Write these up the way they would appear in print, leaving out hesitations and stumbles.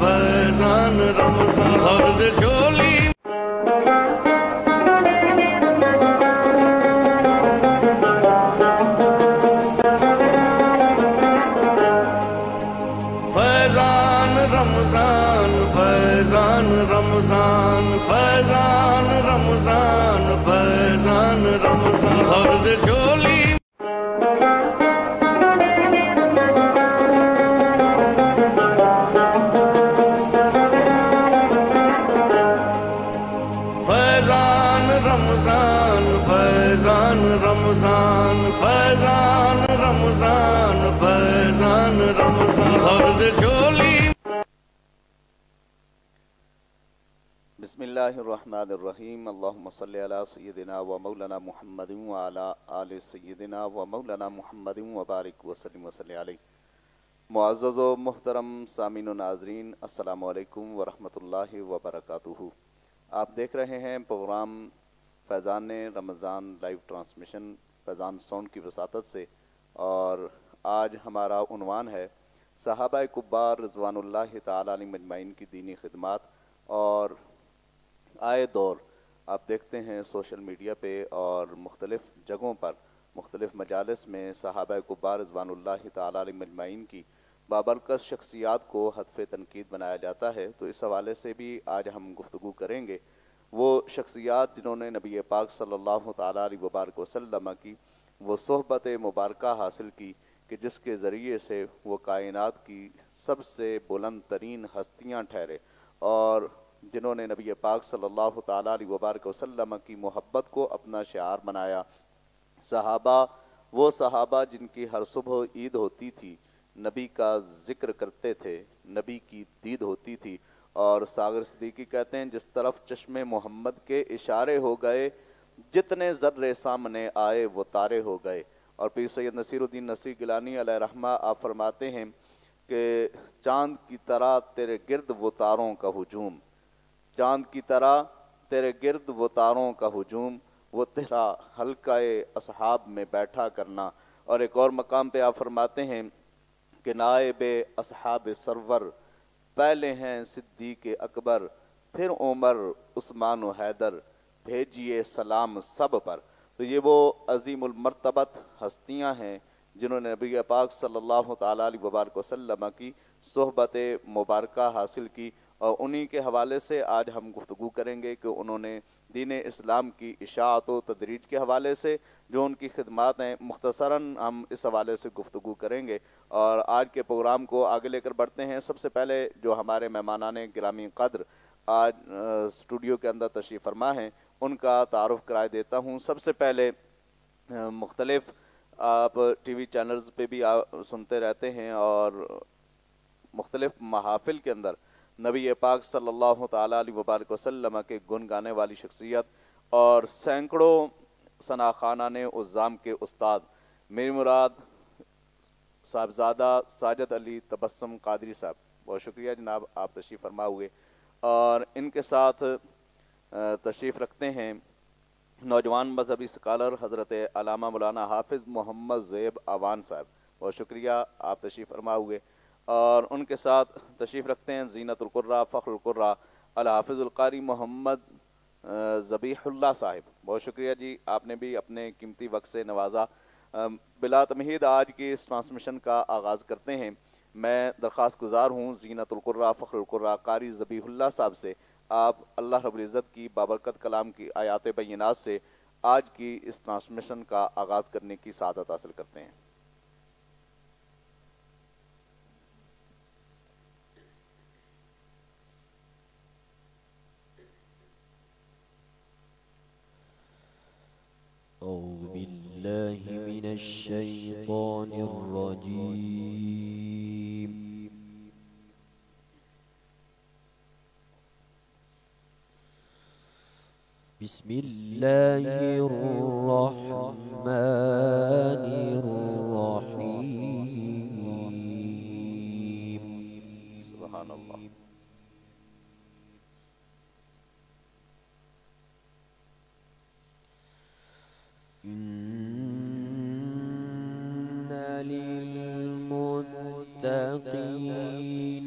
فیضان رمضان ہرد جھولی فیضان رمضان فیضان رمضان فیضان رمضان فیضان رمضان ہرد جھولی فیضان رمضان فیضان رمضان فیضان رمضان فیضان رمضان ہرد جھولی بسم اللہ الرحمن الرحیم اللہم صلی علی سیدنا و مولانا محمد و علی آل سیدنا و مولانا محمد و بارک وسلم وصلی علیہ۔ معزز و محترم سامعین و ناظرین، السلام علیکم ورحمۃ اللہ وبرکاتہ۔ آپ دیکھ رہے ہیں پروگرام فیضان رمضان لائیو ٹرانسمیشن فیضان ساؤنڈ کی وساطت سے، اور آج ہمارا عنوان ہے صحابہ کبار رضوان اللہ تعالیٰ علیہم اجمعین کی دینی خدمات۔ اور آئے دور آپ دیکھتے ہیں سوشل میڈیا پہ اور مختلف جگہوں پر مختلف مجالس میں صحابہ کبار رضوان اللہ تعالیٰ علیہم اجمعین کی بابرکت شخصیات کو ہدف تنقید بنایا جاتا ہے، تو اس حوالے سے بھی آج ہم گفتگو کریں گے۔ وہ شخصیات جنہوں نے نبی پاک صلی اللہ تعالیٰ علیہ وبارک وسلم کی وہ صحبت مبارکہ حاصل کی کہ جس کے ذریعے سے وہ کائنات کی سب سے بلند ترین ہستیاں ٹھہرے، اور جنہوں نے نبی پاک صلی اللہ تعالیٰ علیہ وبارک وسلم کی محبت کو اپنا شعار بنایا۔ صحابہ، وہ صحابہ جن کی ہر صبح عید ہوتی تھی، نبی کا ذکر کرتے تھے، نبی کی دید ہوتی تھی، اور ساغر صدیقی کہتے ہیں جس طرف چشم محمد کے اشارے ہو گئے، جتنے ذرے سامنے آئے وہ تارے ہو گئے۔ اور پیر سید نصیر الدین نصیر گیلانی علیہ رحمہ آپ فرماتے ہیں کہ چاند کی طرح تیرے گرد وہ تاروں کا ہجوم، چاند کی طرح تیرے گرد وہ تاروں کا ہجوم، وہ تیرا حلقہ اصحاب میں بیٹھا کرنا۔ اور ایک اور مقام پہ آپ فرماتے ہیں کہ نائب اصحاب سرور پہلے ہیں صدیق اکبر، پھر عمر عثمان و حیدر، بھیجیے سلام سب پر۔ تو یہ وہ عظیم المرتبت ہستیاں ہیں جنہوں نے نبی پاک صلی اللہ تعالیٰ علیہ وبارک وسلم کی صحبت مبارکہ حاصل کی، اور انہی کے حوالے سے آج ہم گفتگو کریں گے کہ انہوں نے دین اسلام کی اشاعت و تدریج کے حوالے سے جو ان کی خدمات ہیں، مختصراً ہم اس حوالے سے گفتگو کریں گے اور آج کے پروگرام کو آگے لے کر بڑھتے ہیں۔ سب سے پہلے جو ہمارے مہمانان گرامی قدر آج اسٹوڈیو کے اندر تشریف فرما ہیں ان کا تعارف کرائے دیتا ہوں۔ سب سے پہلے مختلف آپ ٹی وی چینلز پہ بھی سنتے رہتے ہیں اور مختلف محافل کے اندر نبی پاک صلی اللہ تعالیٰ علیہ وبارک وسلم کے گن گانے والی شخصیت اور سینکڑوں ثنا خانان عظام کے استاد میری مراد صاحبزادہ ساجد علی تبسم قادری صاحب، بہت شکریہ جناب، آپ تشریف فرما ہوئے۔ اور ان کے ساتھ تشریف رکھتے ہیں نوجوان مذہبی اسکالر حضرت علامہ مولانا حافظ محمد زیب آوان صاحب، بہت شکریہ، آپ تشریف فرما ہوئے۔ اور ان کے ساتھ تشریف رکھتے ہیں زینت القرہ فخر القرہ الحافظ القاری محمد ذبیح اللہ صاحب، بہت شکریہ جی، آپ نے بھی اپنے قیمتی وقت سے نوازا۔ بلا تمہید آج کی اس ٹرانسمیشن کا آغاز کرتے ہیں۔ میں درخواست گزار ہوں زینت القرہ فخر القرہ قاری ذبیح اللہ صاحب سے، آپ اللہ رب العزت کی بابرکت کلام کی آیات بینات سے آج کی اس ٹرانسمیشن کا آغاز کرنے کی سعادت حاصل کرتے ہیں۔ أعوذ بالله من الشيطان الرجيم بسم الله الرحمن الرحيم سبحان اللہ۔ إن للمتقين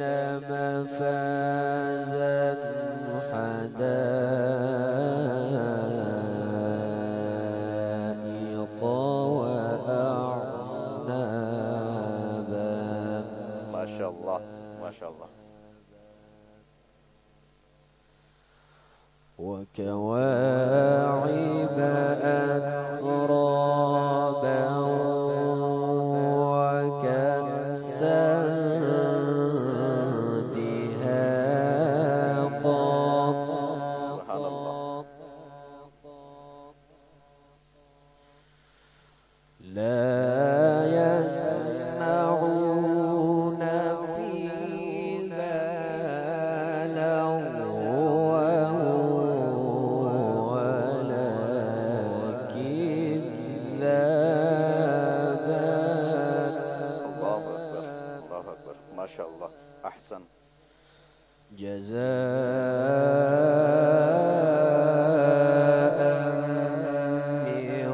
مفازا مفازا حدائق وأعنابا. ما شاء الله ما شاء الله. وكواعب أترابا وكأسا دهاقا. سبحان الله. لا يسمعون فيها لغوا ولا كذابا. الله أكبر الله أكبر. ما شاء الله. أحسن. جزاء من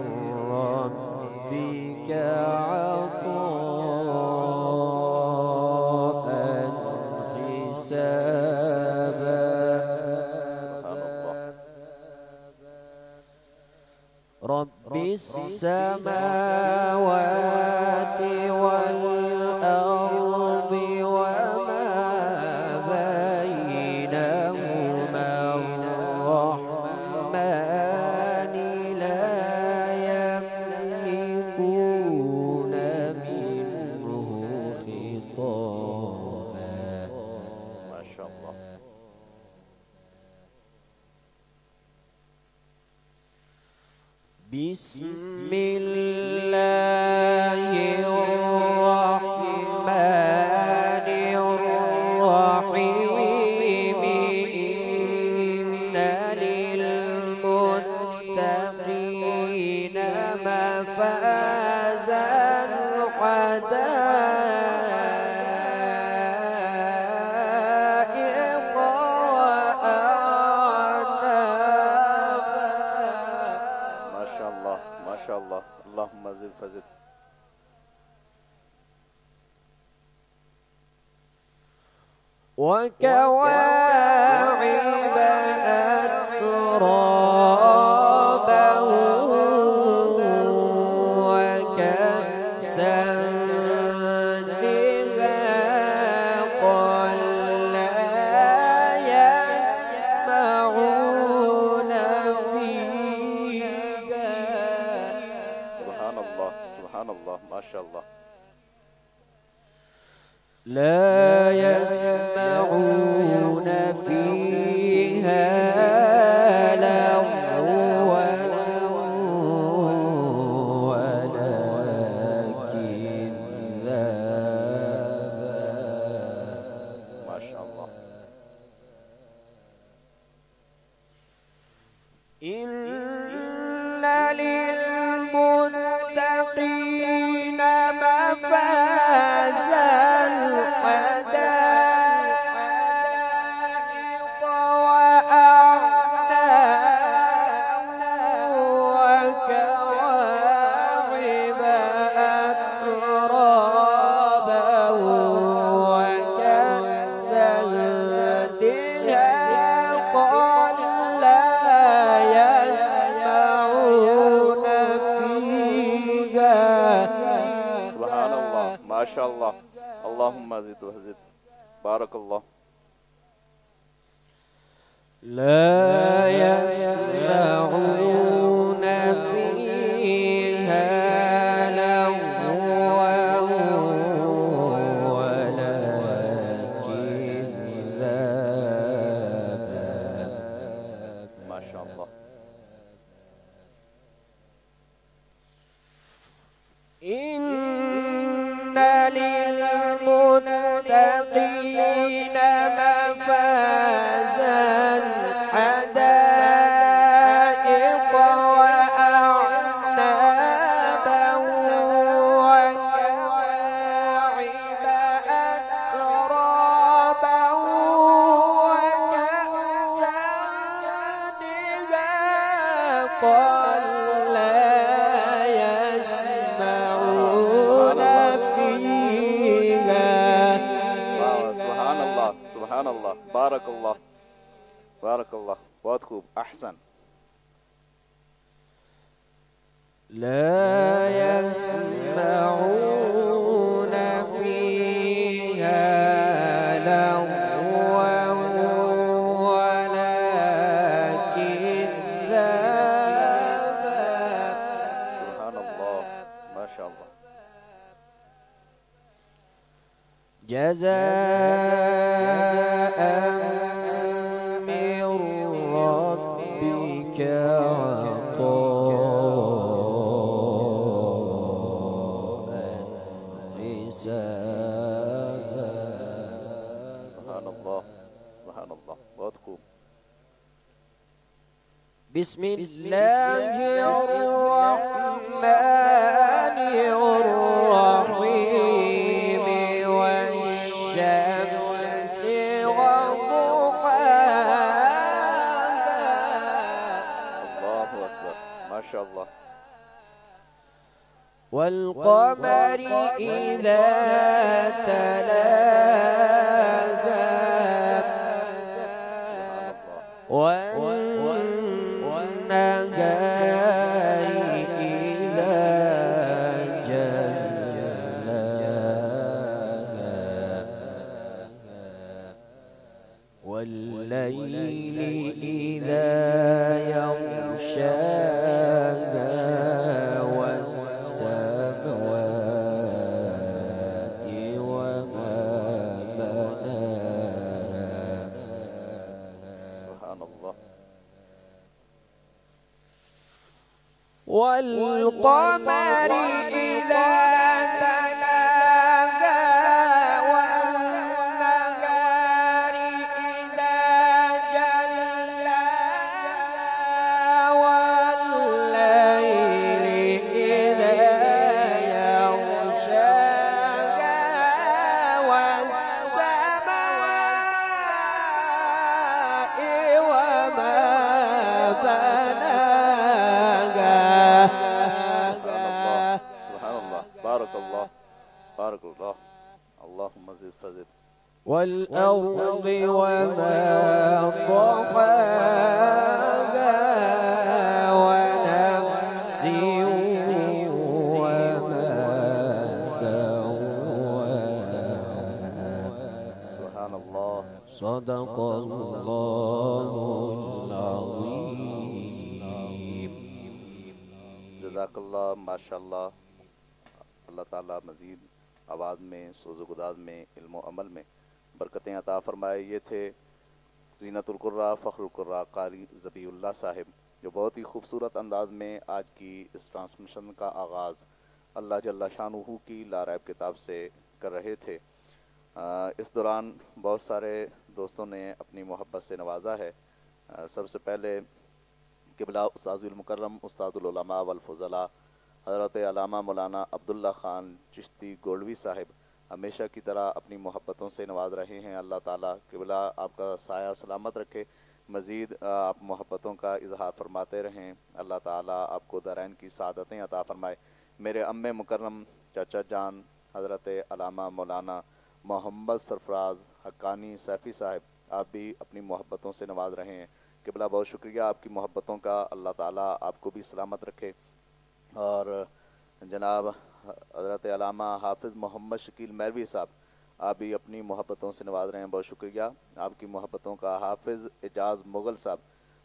ربك عطاء حسابا. سبحان الله. رب السماوات والأرض وما بينهما الرحمن لا يملكون منه خطابا. ما شاء الله. بسم الله الرحمن الرحيم. إن للمتقين مفازا حدائق وأعنابا. ما شاء الله ما شاء الله. اللهم زد فزد. وكواعب أترابا وكأسا دهاقا لا يسمعون فيها. سبحان الله سبحان الله. ما شاء الله. لا يسمعون فيها لغوا ولا كذابا. ما شاء الله. إن للمتقين مفازا حدائق وأعنابا وكواعب أترابا وكأسا دهاقا لا يسمعون فيها. سبحان الله. ما شاء الله. اللهم زد وزد. بارك الله. لا يسمعون فيها لغوا ولا كذابا. ما شاء الله. إن للمتقين مفازا حدائق سبحان اللہ، بارک اللہ، بارک اللہ، بہت خوب، احسن. لا يسمعون فيها لغوا ولا كذابا. سبحان اللہ، ما شاء اللہ. جزاء من ربك عطاء حسابا. سبحان اللہ، سبحان اللہ، بہت خوب. بسم الله الرحمن الرحيم والشمس وضحاها. اللہ اکبر، ما شاء اللہ. والقمر إذا تلاها والنهار إذا جلاها والليل إذا يغشاها والسماوات وما بناها. سبحان اللہ. والقمر إذا تلاها والنهار إذا جلاها والليل إذا يغشاها والسماء وما بناها. سبحان اللہ، بارک اللہ، بارک اللہ. اللہم زد فزد. والأرض وما طحاها ونفس وما سواها. سبحان اللہ. صدق الله العظيم. جزاک اللہ، ماشاءاللہ. اللہ تعالیٰ مزید آواز میں، سوز و گداز میں، علم و عمل میں برکتیں عطا فرمائے. یہ تھے زینت القراء، فخر القراء قاری ذبیح اللہ صاحب، جو بہت ہی خوبصورت انداز میں آج کی اس ٹرانسمیشن کا آغاز اللہ جل شانہ کی لا ریب کتاب سے کر رہے تھے. اس دوران بہت سارے دوستوں نے اپنی محبت سے نوازا ہے. سب سے پہلے قبلہ استاذ المکرم، استاد العلماء والفضلاء حضرت علامہ مولانا عبداللہ خان چشتی گولوی صاحب ہمیشہ کی طرح اپنی محبتوں سے نواز رہے ہیں. اللہ تعالیٰ قبلہ آپ کا سایہ سلامت رکھے، مزید آپ محبتوں کا اظہار فرماتے رہیں. اللہ تعالیٰ آپ کو دارین کی سعادتیں عطا فرمائے. میرے ام مکرم چچا جان حضرت علامہ مولانا محمد سرفراز حقانی سیفی صاحب، آپ بھی اپنی محبتوں سے نواز رہے ہیں. قبلہ بہت شکریہ آپ کی محبتوں کا. اللہ تعالیٰ آپ کو بھی سلامت رکھے. اور جناب حضرت علامہ حافظ محمد شکیل میروی صاحب، آپ بھی اپنی محبتوں سے نواز رہے ہیں، بہت شکریہ آپ کی محبتوں کا. حافظ اعجاز مغل صاحب،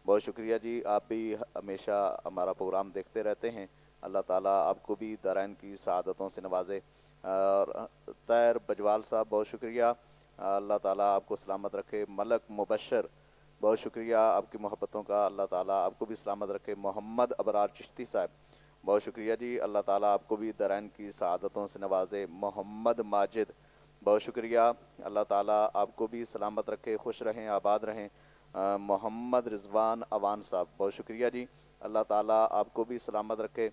بہت شکریہ جی، آپ بھی ہمیشہ ہمارا پروگرام دیکھتے رہتے ہیں. اللہ تعالیٰ آپ کو بھی دارین کی سعادتوں سے نوازے. اور طاہر بجوال صاحب، بہت شکریہ، اللہ تعالیٰ آپ کو سلامت رکھے. ملک مبشر، بہت شکریہ آپ کی محبتوں کا، اللہ تعالیٰ آپ کو بھی سلامت رکھے. محمد ابرار چشتی صاحب، بہت شکریہ جی، اللہ تعالیٰ آپ کو بھی دارین کی سعادتوں سے نوازے. محمد ماجد، بہت شکریہ، اللہ تعالیٰ آپ کو بھی سلامت رکھے، خوش رہیں، آباد رہیں. محمد رضوان اوان صاحب، بہت شکریہ جی، اللہ تعالیٰ آپ کو بھی سلامت رکھے.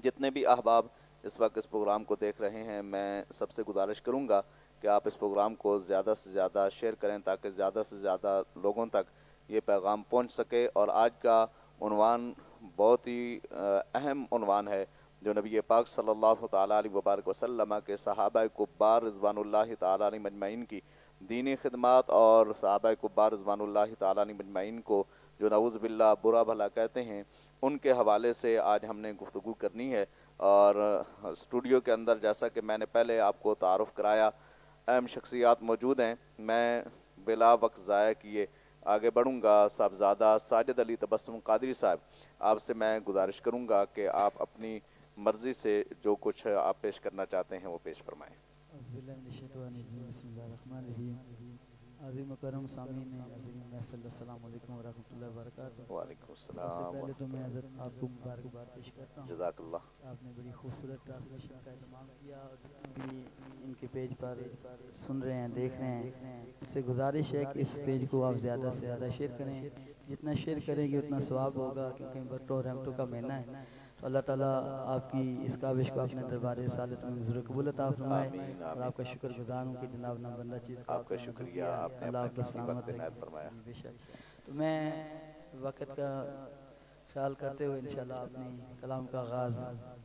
جتنے بھی احباب اس وقت اس پروگرام کو دیکھ رہے ہیں، میں سب سے گزارش کروں گا کہ آپ اس پروگرام کو زیادہ سے زیادہ شیئر کریں تاکہ زیادہ سے زیادہ لوگوں تک یہ پیغام پہنچ سکے. اور آج کا عنوان بہت ہی اہم عنوان ہے، جو نبی پاک صلی اللہ تعالیٰ علیہ وبارک وسلم کے صحابہ کبار رضوان اللہ تعالیٰ علیہ مجمعین کی دینی خدمات اور صحابہ کبار رضوان اللہ تعالیٰ عنہم مجمعین کو جو نعوذ باللہ برا بھلا کہتے ہیں، ان کے حوالے سے آج ہم نے گفتگو کرنی ہے۔ اور اسٹوڈیو کے اندر جیسا کہ میں نے پہلے آپ کو تعارف کرایا، اہم شخصیات موجود ہیں۔ میں بلا وقت ضائع کیے آگے بڑھوں گا۔ صاحبزادہ ساجد علی تبسم قادری صاحب، آپ سے میں گزارش کروں گا کہ آپ اپنی مرضی سے جو کچھ آپ پیش کرنا چاہتے ہیں وہ پیش فرمائیں۔ بسم اللہ الرحمن الرحیم۔ عظیم مکرم سامعین عظیم محفل، السلام علیکم ورحمۃ اللہ وبرکاتہ۔ وعلیکم سب سے السلام پہلے تو میں حضرت آپ کو مبارکباد پیش کرتا ہوں۔ جزاک اللہ۔ آپ نے بڑی خوبصورت ٹرانسلیشن کا اہتمام کیا، اور جتنے بھی ان کے پیج پر سن رہے ہیں دیکھ رہے ہیں، ان سے گزارش ہے کہ اس پیج کو آپ زیادہ سے زیادہ شیئر کریں۔ جتنا شیئر کریں گے اتنا ثواب ہوگا، کیونکہ برٹو رحمتوں کا مہینہ ہے۔ تو اللہ تعالیٰ آپ کی اس کاوش کو اپنے دربار رسالت میں ضرور قبول عطا فرمائے، اور آپ کا شکر گزار ہوں کہ جناب نام بندہ چیز آپ کا شکریہ، آپ نے اللہ آپ اپنا کا سلامت قیمت عنایت فرمایا۔ بے شک۔ تو میں وقت کا خیال کرتے ہوئے انشاءاللہ اپنی کلام کا آغاز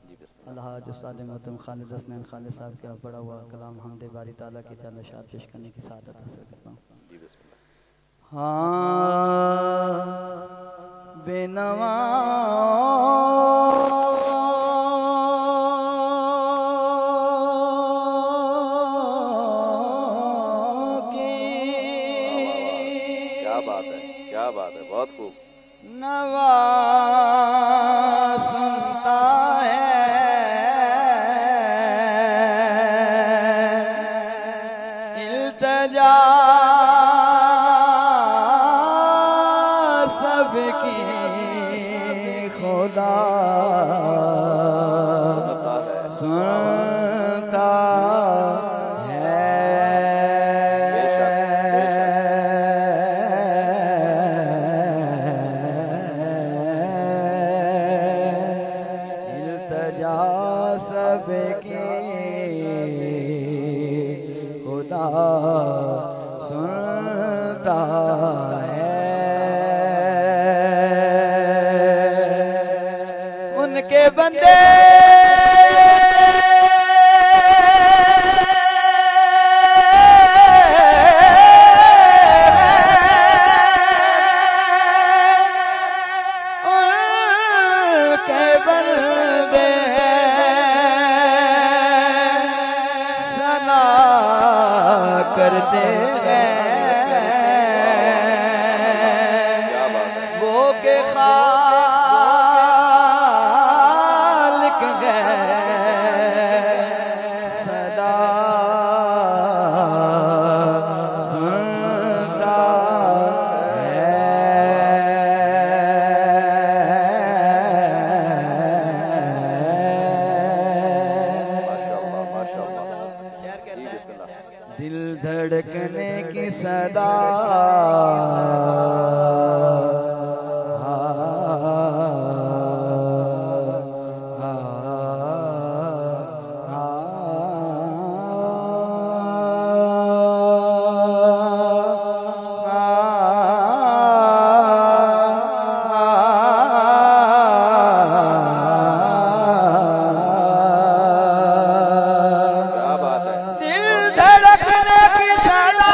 جی بسم اللہ۔ الحاج استاد محترم خالد حسنین خالد صاحب کا پڑھا ہوا کلام حمد باری تعالیٰ کی چند اشعار پیش کرنے کی سعادت حاصل کرتا ہوں۔ جی بسم اللہ۔ ہاں بے نوا کیا بات ہے، کیا بات ہے، بہت خوب۔ نوا سنتا ہے التجا سب کی خدا سنتا سنتا ہے ان کے بندے ان کے بندے سنا کرتے ہیں وہ کہ خالق ہے صدا سنتا ہے ماشاءاللہ ماشاءاللہ۔ جی بسم اللہ۔ دل دھڑکنے کی صدا کیا بات ہے، دل دھڑکنے کی صدا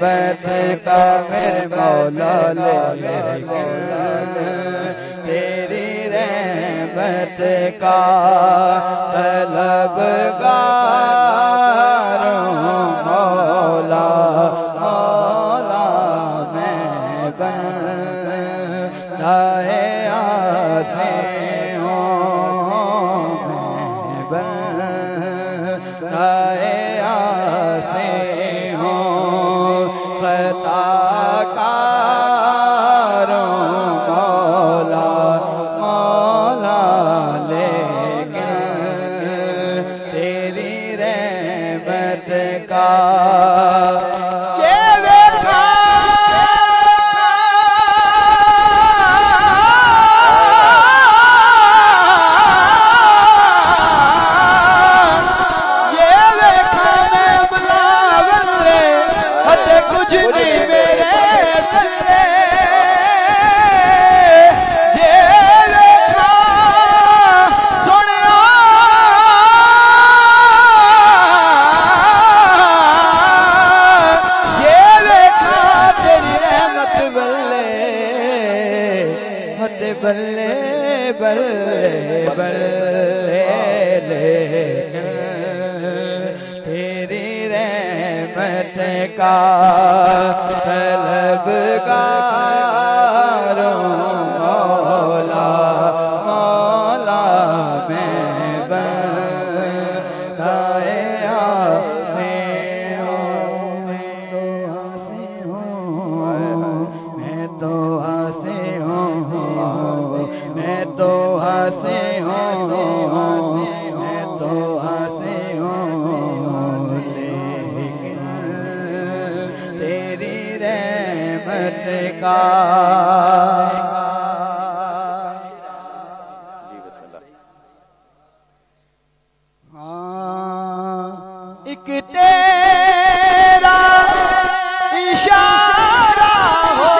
رحمت کا میرے مولا لیکن تیری رحمت کا طلبگار ہوں مولا مولا میں بندہ آسے ہوں میں بندہ آسے ہوں خطا کار ہوں مولا مولا لیکن تیری رحمت کا بلے بلے بلے لیکن تیری رحمت کا طلبگار ہوں مولا مولا میں بندہ آسے ہوں میں تو آسے ہوں میں تو آسے ہوں میں تو آسے ہوں لیکن تیری رحمت کا جی بسم اللہ ہاں ایک تیرا اشارہ ہو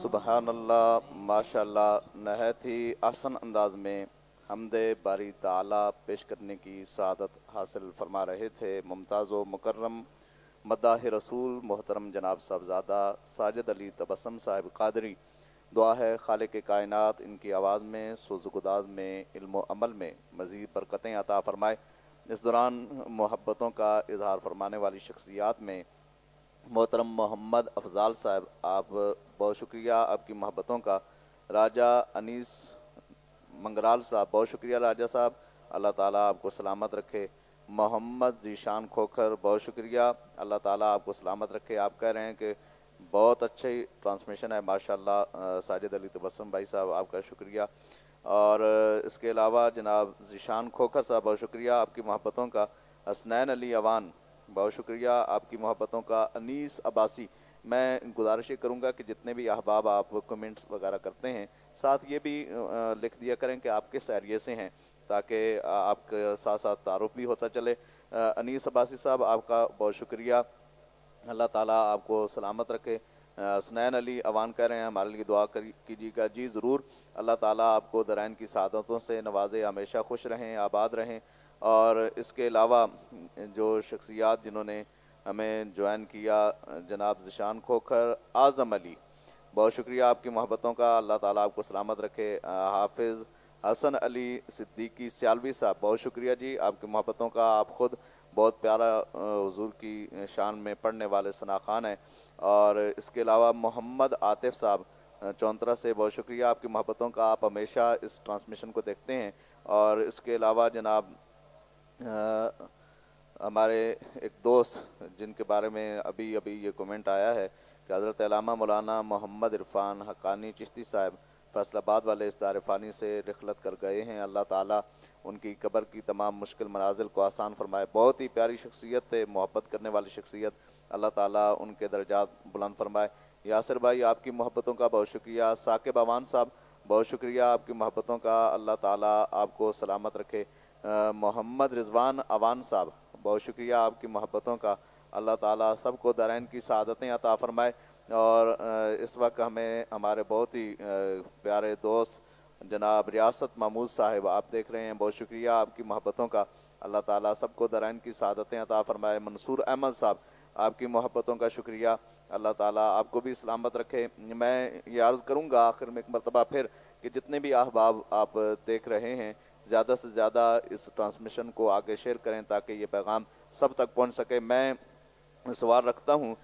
سبحان اللہ ماشاءاللہ نہایت ہی آسان انداز میں حمد باری تعالیٰ پیش کرنے کی سعادت حاصل فرما رہے تھے ممتاز و مکرم مداح رسول محترم جناب صاحبزادہ ساجد علی تبسم صاحب قادری. دعا ہے خالق کائنات ان کی آواز میں سوز گداز میں علم و عمل میں مزید برکتیں عطا فرمائے. اس دوران محبتوں کا اظہار فرمانے والی شخصیات میں محترم محمد افضال صاحب آپ بہت شکریہ آپ کی محبتوں کا. راجہ انیس منگرال صاحب بہت شکریہ راجہ صاحب, اللہ تعالیٰ آپ کو سلامت رکھے. محمد ذیشان کھوکھر بہت شکریہ, اللہ تعالیٰ آپ کو سلامت رکھے. آپ کہہ رہے ہیں کہ بہت اچھی ٹرانسمیشن ہے ماشاءاللہ. ساجد علی تبسم بھائی صاحب آپ کا شکریہ. اور اس کے علاوہ جناب ذیشان کھوکھر صاحب بہت شکریہ آپ کی محبتوں کا. حسنین علی اوان بہت شکریہ آپ کی محبتوں کا. انیس عباسی, میں گزارش کروں گا کہ جتنے بھی احباب آپ کمنٹس وغیرہ کرتے ہیں ساتھ یہ بھی لکھ دیا کریں کہ آپ کس ایریے سے ہیں تاکہ آپ کے ساتھ ساتھ تعارف بھی ہوتا چلے. انیس عباسی صاحب آپ کا بہت شکریہ, اللہ تعالیٰ آپ کو سلامت رکھے. حسنین علی اوان کہہ رہے ہیں ہمارے لیے دعا کیجیے گا. جی ضرور, اللہ تعالیٰ آپ کو درائن کی سعادتوں سے نوازے, ہمیشہ خوش رہیں آباد رہیں. اور اس کے علاوہ جو شخصیات جنہوں نے ہمیں جوائن کیا، جناب ذیشان کھوکھر، اعظم علی، بہت شکریہ آپ کی محبتوں کا، اللہ تعالیٰ آپ کو سلامت رکھے۔ حافظ حسن علی صدیقی سیالوی صاحب، بہت شکریہ جی آپ کی محبتوں کا، آپ خود بہت پیارا حضور کی شان میں پڑھنے والے ثنا خان ہیں۔ اور اس کے علاوہ محمد عاطف صاحب چونترا سے، بہت شکریہ آپ کی محبتوں کا، آپ ہمیشہ اس ٹرانسمیشن کو دیکھتے ہیں۔ اور اس کے علاوہ جناب ہمارے ایک دوست جن کے بارے میں ابھی یہ کومنٹ آیا ہے کہ حضرت علامہ مولانا محمد عرفان حقانی چشتی صاحب فیصل آباد والے اس دار فانی سے رحلت کر گئے ہیں، اللہ تعالیٰ ان کی قبر کی تمام مشکل منازل کو آسان فرمائے۔ بہت ہی پیاری شخصیت تھے، محبت کرنے والی شخصیت، اللہ تعالیٰ ان کے درجات بلند فرمائے۔ یاسر بھائی آپ کی محبتوں کا بہت شکریہ۔ ثاقب اوان صاحب بہت شکریہ آپ کی محبتوں کا، اللہ تعالیٰ آپ کو سلامت رکھے۔ محمد رضوان اوان صاحب بہت شکریہ آپ کی محبتوں کا، اللہ تعالیٰ سب کو دارین کی سعادتیں عطا فرمائے۔ اور اس وقت ہمیں ہمارے بہت ہی پیارے دوست جناب ریاست محمود صاحب آپ دیکھ رہے ہیں، بہت شکریہ آپ کی محبتوں کا، اللہ تعالیٰ سب کو دارین کی سعادتیں عطا فرمائے۔ منصور احمد صاحب آپ کی محبتوں کا شکریہ، اللہ تعالیٰ آپ کو بھی سلامت رکھے۔ میں یہ عرض کروں گا آخر میں ایک مرتبہ پھر کہ جتنے بھی احباب آپ دیکھ رہے ہیں زیادہ سے زیادہ اس ٹرانسمیشن کو آگے شیئر کریں تاکہ یہ پیغام سب تک پہنچ سکے۔ میں سوال رکھتا ہوں،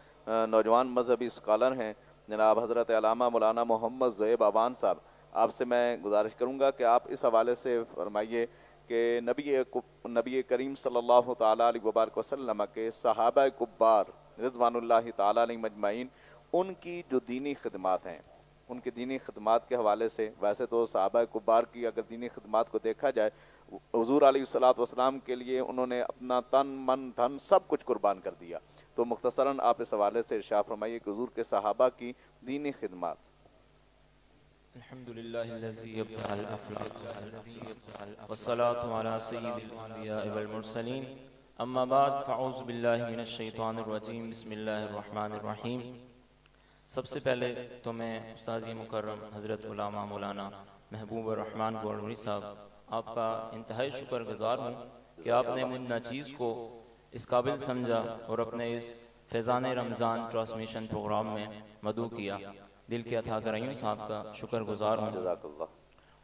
نوجوان مذہبی اسکالر ہیں جناب حضرت علامہ مولانا محمد زہیب اوان صاحب، آپ سے میں گزارش کروں گا کہ آپ اس حوالے سے فرمائیے کہ نبی کریم صلی اللہ تعالیٰ علیہ وبارک وسلم کے صحابہ کبار رضوان اللہ تعالیٰ علیہ مجمعین، ان کی جو دینی خدمات ہیں، ان کی دینی خدمات کے حوالے سے، ویسے تو صحابہ کبار کی اگر دینی خدمات کو دیکھا جائے، حضور علیہ الصلوۃ کے لیے انہوں نے اپنا تن من دھن سب کچھ قربان کر دیا، تو مختصراً آپ اس حوالے سے ارشاد فرمائیے کہ حضور کے صحابہ کی دینی خدمات۔ الحمدللہ الذی یبدأ الافعال والصلاة علی سید الانبیاء والمرسلین، اما بعد فاعوذ باللہ من الشیطان الرجیم، بسم اللہ الرحمن الرحیم۔ سب سے پہلے تو میں استاذ مکرم حضرت علامہ مولانا محبوب الرحمن گولوی صاحب آپ کا انتہائی شکر گزار ہوں کہ آپ نے مجھ ناچیز کو اس قابل سمجھا اور اپنے اس فیضان رمضان ٹرانسمیشن پروگرام میں مدعو کیا۔ دل کے عطا کریم صاحب کا شکر گزار ہوں۔ جزاک اللہ۔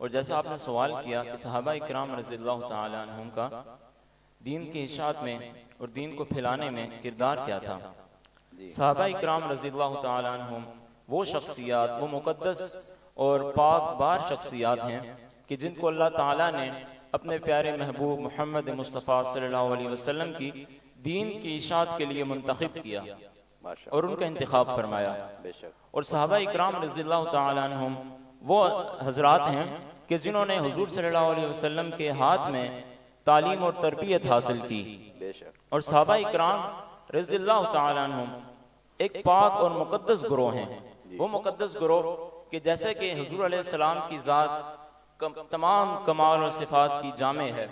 اور جیسا آپ نے سوال کیا کہ صحابہ اکرام رضی اللہ تعالیٰ عنہم کا دین کی اشاعت میں اور دین کو پھیلانے میں کردار کیا تھا؟ صحابہ اکرام رضی اللہ تعالیٰ عنہم وہ شخصیات، وہ مقدس اور پاک بار شخصیات ہیں کہ جن کو اللہ تعالیٰ نے اپنے پیارے محبوب محمد مصطفیٰ صلی اللہ علیہ وسلم کی دین کی اشاعت کے لیے منتخب کیا اور ان کا انتخاب فرمایا۔ اور صحابہ اکرام رضی اللہ تعالیٰ عنہم وہ حضرات ہیں کہ جنہوں نے حضور صلی اللہ علیہ وسلم کے ہاتھ میں تعلیم اور تربیت حاصل کی۔ اور صحابہ اکرام رضی اللہ تعالیٰ عنہم ایک پاک اور مقدس گروہ ہیں، وہ مقدس گروہ کہ جیسے کہ حضور علیہ السلام کی ذات تمام کمال اور صفات کی جامع ہے،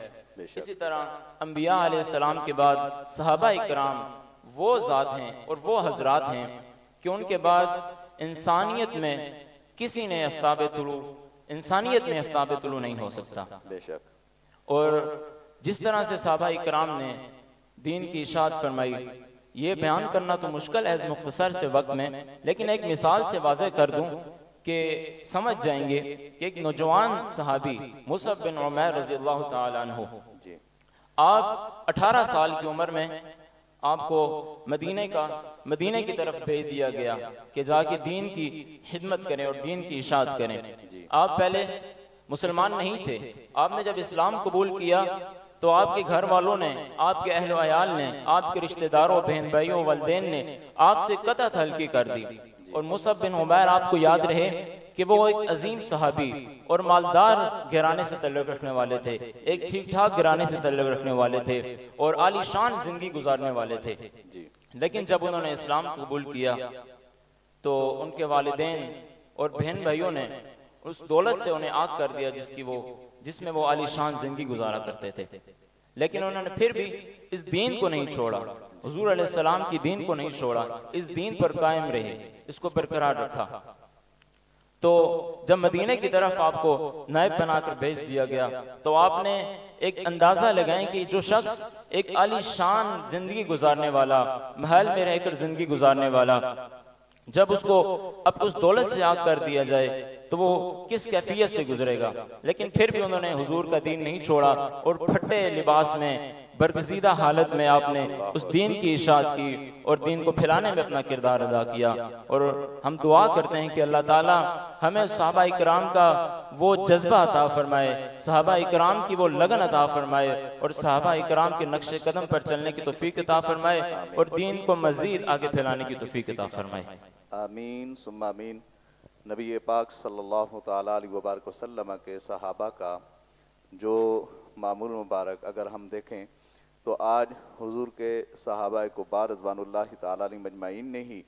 اسی طرح انبیاء علیہ السلام کے بعد صحابہ اکرام وہ ذات ہیں اور وہ حضرات ہیں کہ ان کے بعد انسانیت میں کسی نے آفتاب طلوع نہیں ہو سکتا۔ اور جس طرح سے صحابہ اکرام نے دین کی اشاعت فرمائی، یہ بیان کرنا تو مشکل ہے مختصر سے وقت میں، لیکن ایک مثال سے واضح کر دوں کہ سمجھ جائیں گے کہ ایک نوجوان صحابی مصعب بن عمیر رضی اللہ تعالیٰ عنہ، آپ 18 سال کی عمر میں آپ کو مدینہ کی طرف بھیج دیا گیا کہ جا کے دین کی خدمت کریں اور دین کی اشاعت کریں۔ آپ پہلے مسلمان نہیں تھے، آپ نے جب اسلام قبول کیا تو آپ کے گھر والوں نے، آپ کے اہل و عیال نے، آپ کے رشتہ داروں، بہن بھائیوں، والدین نے آپ سے قطعت حلقی کر دی۔ اور مصعب بن عمیر آپ کو یاد رہے کہ وہ ایک عظیم صحابی اور مالدار گھرانے سے تعلق رکھنے والے تھے، ایک ٹھیک ٹھاک گھرانے سے تعلق رکھنے والے تھے اور عالی شان زندگی گزارنے والے تھے۔ لیکن جب انہوں نے اسلام قبول کیا تو ان کے والدین اور بہن بھائیوں نے اس دولت سے انہیں آگ کر دیا جس میں وہ عالی شان زندگی گزارا کرتے تھے، لیکن انہوں نے پھر بھی اس دین کو نہیں چھوڑا، حضور علیہ السلام کی دین کو نہیں چھوڑا، اس دین پر قائم رہے، اس کو برقرار رکھا۔ تو جب مدینہ کی طرف آپ کو نائب بنا کر بھیج دیا گیا تو آپ نے ایک اندازہ لگائیں کہ جو شخص ایک عالی شان زندگی گزارنے والا، محل میں رہ کر زندگی گزارنے والا، جب اس کو اب اس دولت سے آگ کر دیا جائے تو وہ کس کیفیت سے گزرے گا. لیکن پھر بھی انہوں نے حضور کا دین نہیں چھوڑا اور پھٹے لباس میں برگزیدہ حالت میں آپ نے اس دین کی اشاعت کی اور دین کو پھیلانے میں اپنا کردار ادا کیا. اور ہم دعا کرتے ہیں کہ اللہ تعالی ہمیں صحابہ اکرام کا وہ جذبہ عطا فرمائے، صحابہ اکرام کی وہ لگن عطا فرمائے اور صحابہ اکرام کے نقش قدم پر چلنے کی توفیق عطا فرمائے اور دین کو مزید آگے پھیلانے کی توفیق عطا فرمائے. آمین ثم آمین. نبی پاک صلی اللہ تعالیٰ علیہ وبارک وسلم کے صحابہ کا جو معمول مبارک اگر ہم دیکھیں تو آج حضور کے صحابہ کبار رضوان اللہ تعالیٰ علیہ مجمعین نے ہی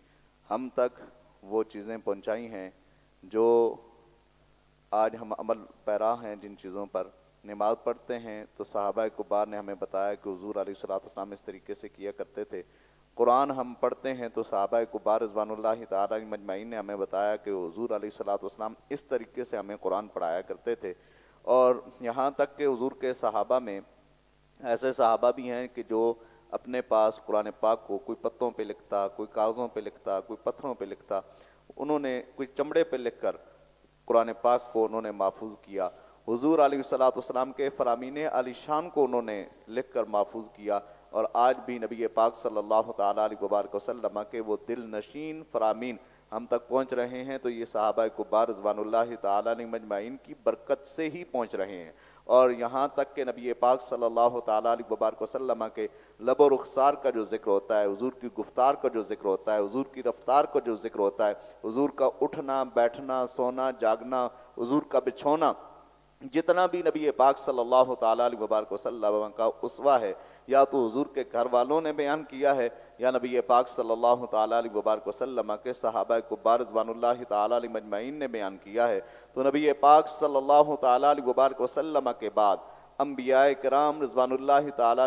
ہم تک وہ چیزیں پہنچائی ہیں جو آج ہم عمل پیرا ہیں. جن چیزوں پر نماز پڑھتے ہیں تو صحابہ کبار نے ہمیں بتایا کہ حضور علیہ السلام اس طریقے سے کیا کرتے تھے. قرآن ہم پڑھتے ہیں تو صحابہ کبار رضوان اللہ تعالیٰ علیہ مجمعین نے ہمیں بتایا کہ حضور علیہ السلام اس طریقے سے ہمیں قرآن پڑھایا کرتے تھے. اور یہاں تک کہ حضور کے صحابہ میں ایسے صحابہ بھی ہیں کہ جو اپنے پاس قرآن پاک کو کوئی پتوں پہ لکھتا، کوئی کاغذوں پہ لکھتا، کوئی پتھروں پہ لکھتا، انہوں نے کوئی چمڑے پہ لکھ کر قرآن پاک کو انہوں نے محفوظ کیا. حضور علیہ السلام کے فرامین عالی شان کو انہوں نے لکھ کر محفوظ کیا. اور آج بھی نبی پاک صلی اللہ تعالیٰ علیہ وبارک وسلم کے وہ دل نشین فرامین ہم تک پہنچ رہے ہیں تو یہ صحابہ کبار رضوان اللہ تعالیٰ علیہ مجمعین کی برکت سے ہی پہنچ رہے ہیں. اور یہاں تک کہ نبی پاک صلی اللہ تعالیٰ علیہ وبارک وسلم کے لب و رخسار کا جو ذکر ہوتا ہے، حضور کی گفتار کا جو ذکر ہوتا ہے، حضور کی رفتار کا جو ذکر ہوتا ہے، حضور کا اٹھنا بیٹھنا سونا جاگنا، حضور کا بچھونا، جتنا بھی نبی پاک صلی اللہ تعالیٰ علیہ وبارک وسلم کا اسوہ ہے یا تو حضور کے گھر والوں نے بیان کیا ہے یا نبی پاک صلی اللہ تعالیٰ علیہ وبارک وسلم کے صحابہ کبار رضوان اللہ تعالیٰ علیہ مجمعین نے بیان کیا ہے. تو نبی پاک صلی اللہ تعالیٰ علیہ وبارک وسلم کے بعد انبیاء کرام رضوان اللہ تعالیٰ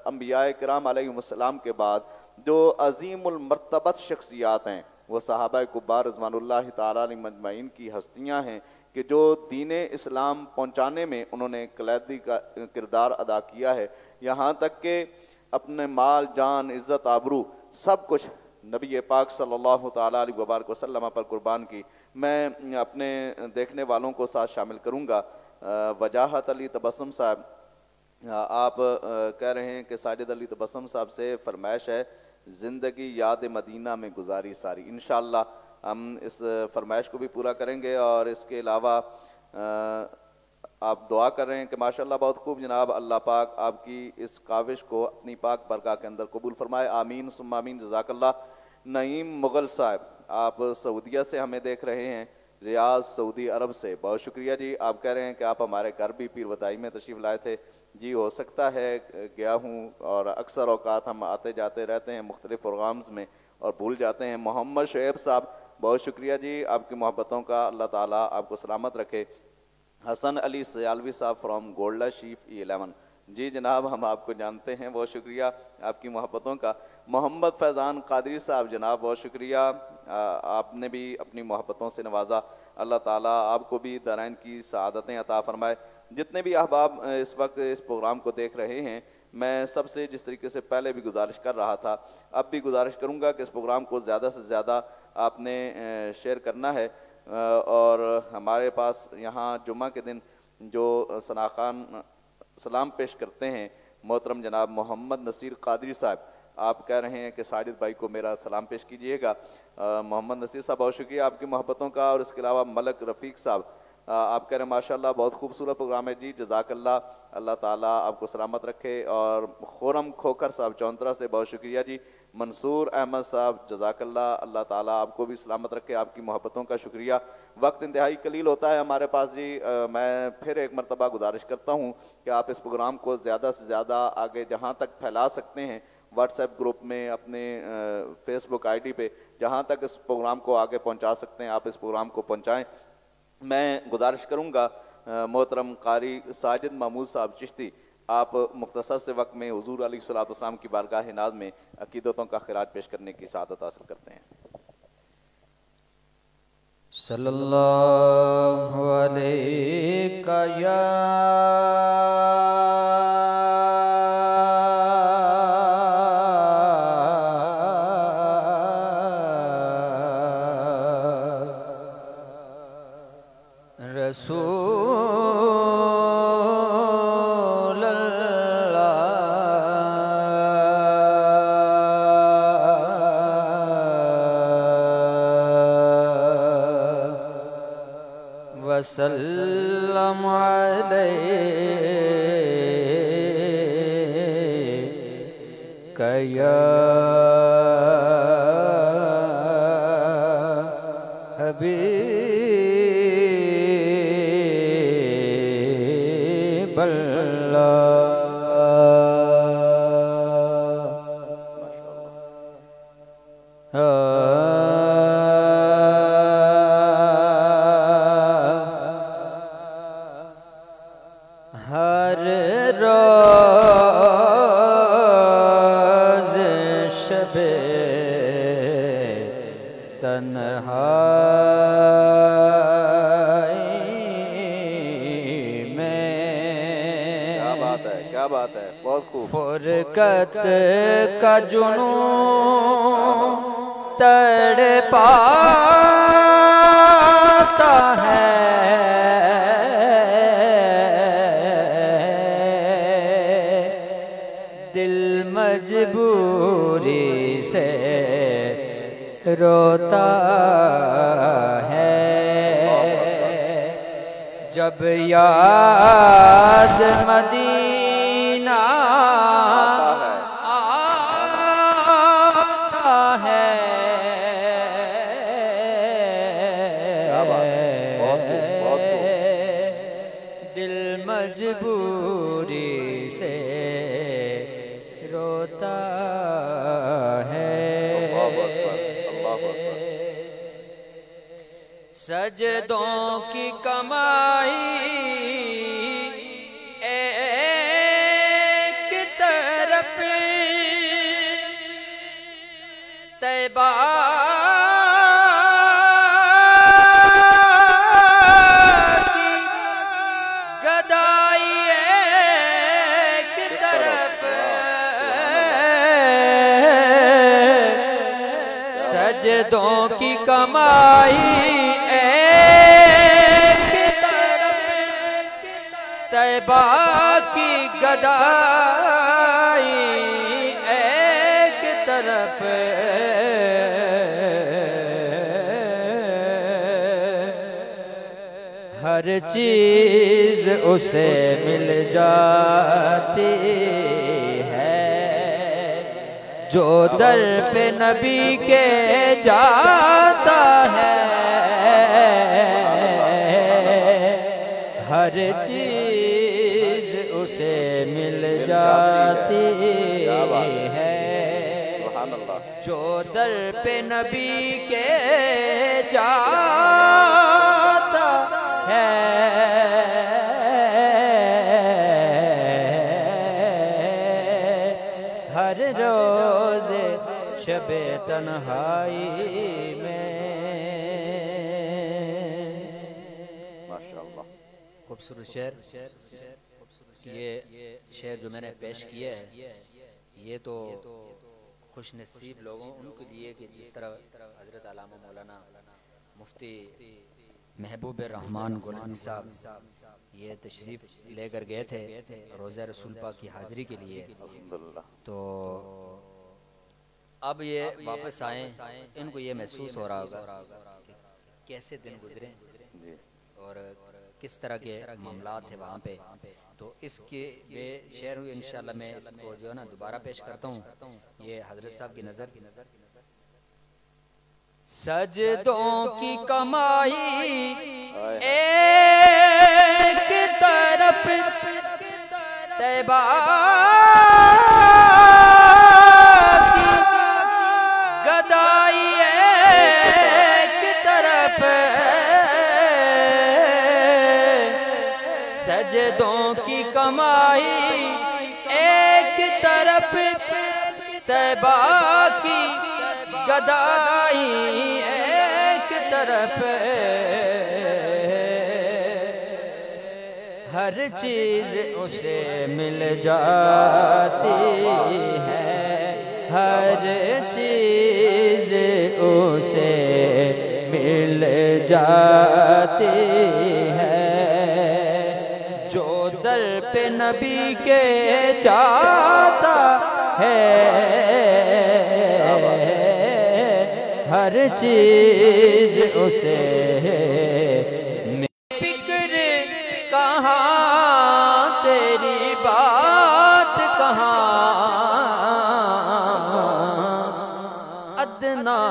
انبیاء کرام علیہ السلام کے بعد جو عظیم المرتبت شخصیات ہیں وہ صحابہ کبار رضوان اللہ تعالیٰ علیہ مجمعین کی ہستیاں ہیں کہ جو دین اسلام پہنچانے میں انہوں نے کلیدی کا کردار ادا کیا ہے. یہاں تک کہ اپنے مال جان عزت آبرو سب کچھ نبی پاک صلی اللہ تعالیٰ علیہ وبارک وسلم پر قربان کی. میں اپنے دیکھنے والوں کو ساتھ شامل کروں گا. وجاہت علی تبسم صاحب آپ کہہ رہے ہیں کہ ساجد علی تبسم صاحب سے فرمائش ہے زندگی یاد مدینہ میں گزاری ساری. انشاءاللہ ہم اس فرمائش کو بھی پورا کریں گے. اور اس کے علاوہ آپ دعا کر رہے ہیں کہ ماشاءاللہ بہت خوب جناب، اللہ پاک آپ کی اس کاوش کو اپنی پاک برگاہ کے اندر قبول فرمائے. آمین ثم آمین. جزاک اللہ. نعیم مغل صاحب آپ سعودیہ سے ہمیں دیکھ رہے ہیں، ریاض سعودی عرب سے. بہت شکریہ جی. آپ کہہ رہے ہیں کہ آپ ہمارے گھر بھی پیر ودائی میں تشریف لائے تھے. جی ہو سکتا ہے گیا ہوں، اور اکثر اوقات ہم آتے جاتے رہتے ہیں مختلف پروگرامز میں اور بھول جاتے ہیں. محمد شعیب صاحب بہت شکریہ جی آپ کی محبتوں کا، اللہ تعالیٰ آپ کو سلامت رکھے. حسن علی سیالوی صاحب فرام گولڈا شیف E11. جی جناب ہم آپ کو جانتے ہیں، بہت شکریہ آپ کی محبتوں کا. محمد فیضان قادری صاحب جناب بہت شکریہ، آپ نے بھی اپنی محبتوں سے نوازا. اللہ تعالیٰ آپ کو بھی دارین کی سعادتیں عطا فرمائے. جتنے بھی احباب اس وقت اس پروگرام کو دیکھ رہے ہیں، میں سب سے جس طریقے سے پہلے بھی گزارش کر رہا تھا اب بھی گزارش کروں گا کہ اس پروگرام کو زیادہ سے زیادہ آپ نے شیئر کرنا ہے. اور ہمارے پاس یہاں جمعہ کے دن جو ثناخان سلام پیش کرتے ہیں محترم جناب محمد نصیر قادری صاحب، آپ کہہ رہے ہیں کہ ساجد بھائی کو میرا سلام پیش کیجئے گا. محمد نصیر صاحب بہت شکریہ آپ کی محبتوں کا. اور اس کے علاوہ ملک رفیق صاحب آپ کہہ رہے ہیں ماشاءاللہ بہت خوبصورت پروگرام ہے. جی جزاک اللہ، اللہ تعالیٰ آپ کو سلامت رکھے. اور خورم کھوکر صاحب چونترا سے بہت شکریہ جی. منصور احمد صاحب جزاک اللہ، اللہ تعالیٰ آپ کو بھی سلامت رکھے. آپ کی محبتوں کا شکریہ. وقت انتہائی قلیل ہوتا ہے ہمارے پاس جی. میں پھر ایک مرتبہ گزارش کرتا ہوں کہ آپ اس پروگرام کو زیادہ سے زیادہ آگے جہاں تک پھیلا سکتے ہیں، واٹس ایپ گروپ میں، اپنے فیس بک ID پہ، جہاں تک اس پروگرام کو آگے پہنچا سکتے ہیں آپ اس پروگرام کو پہنچائیں. میں گزارش کروں گا محترم قاری ساجد محمود صاحب چشتی، آپ مختصر سے وقت میں حضور علیہ السلام کی بارگاہ ناز میں عقیدتوں کا خراج پیش کرنے کی سعادت حاصل کرتے ہیں. صلی اللہ علیہ یا رسول اللہ وسلم علیک یا حبیب ہر روز شب تنہائی میں کیا بات ہے، کیا بات ہے، بہت خوب. فرقت کا جنون تڑپاتا ہے دل مجبوری سے روتا ہے جب یاد مدینہ آتا ہے دل مجبوری سے روتا ہے سجدوں کی کمائی ایک طرف طیبہ کی گدائی ایک طرف سجدوں کی کمائی طیبہ کی گدائی ایک طرف ہر چیز اسے مل جاتی ہے جو در پہ نبی کے جاتا ہے ہر چیز اسے مل جاتی ہے جو در پہ نبی کے جاتا ہے ہر روز شب تنہائی میں خوبصورت شعر. یہ شعر جو میں نے پیش کیا ہے یہ تو خوش نصیب لوگوں ان کے لیے کہ جس طرح حضرت علامہ مولانا مفتی محبوب الرحمن گولانی صاحب یہ تشریف لے کر گئے تھے روزہ رسول پاک کی حاضری کے لیے تو اب یہ واپس آئیں ان کو یہ محسوس ہو رہا ہوگا کہ کیسے دن گزرے اور کس طرح کے معاملات تھے وہاں پہ تو اس کے شعر انشاءاللہ میں اس کو جو ہے نا دوبارہ پیش کرتا ہوں یہ حضرت صاحب کی نظر سجدوں کی کمائی ایک طرف طیبہ کی گدائی ایک طرف سجدوں کی کمائی ایک طرف طیبہ کی گدائی ایک طرف ہر چیز اسے مل جاتی ہے، ہر چیز اسے مل جاتی ہے، جو در پہ نبی کے جاتا ہے ہر چیز اسے فکر کہاں تیری بات کہاں، ادنا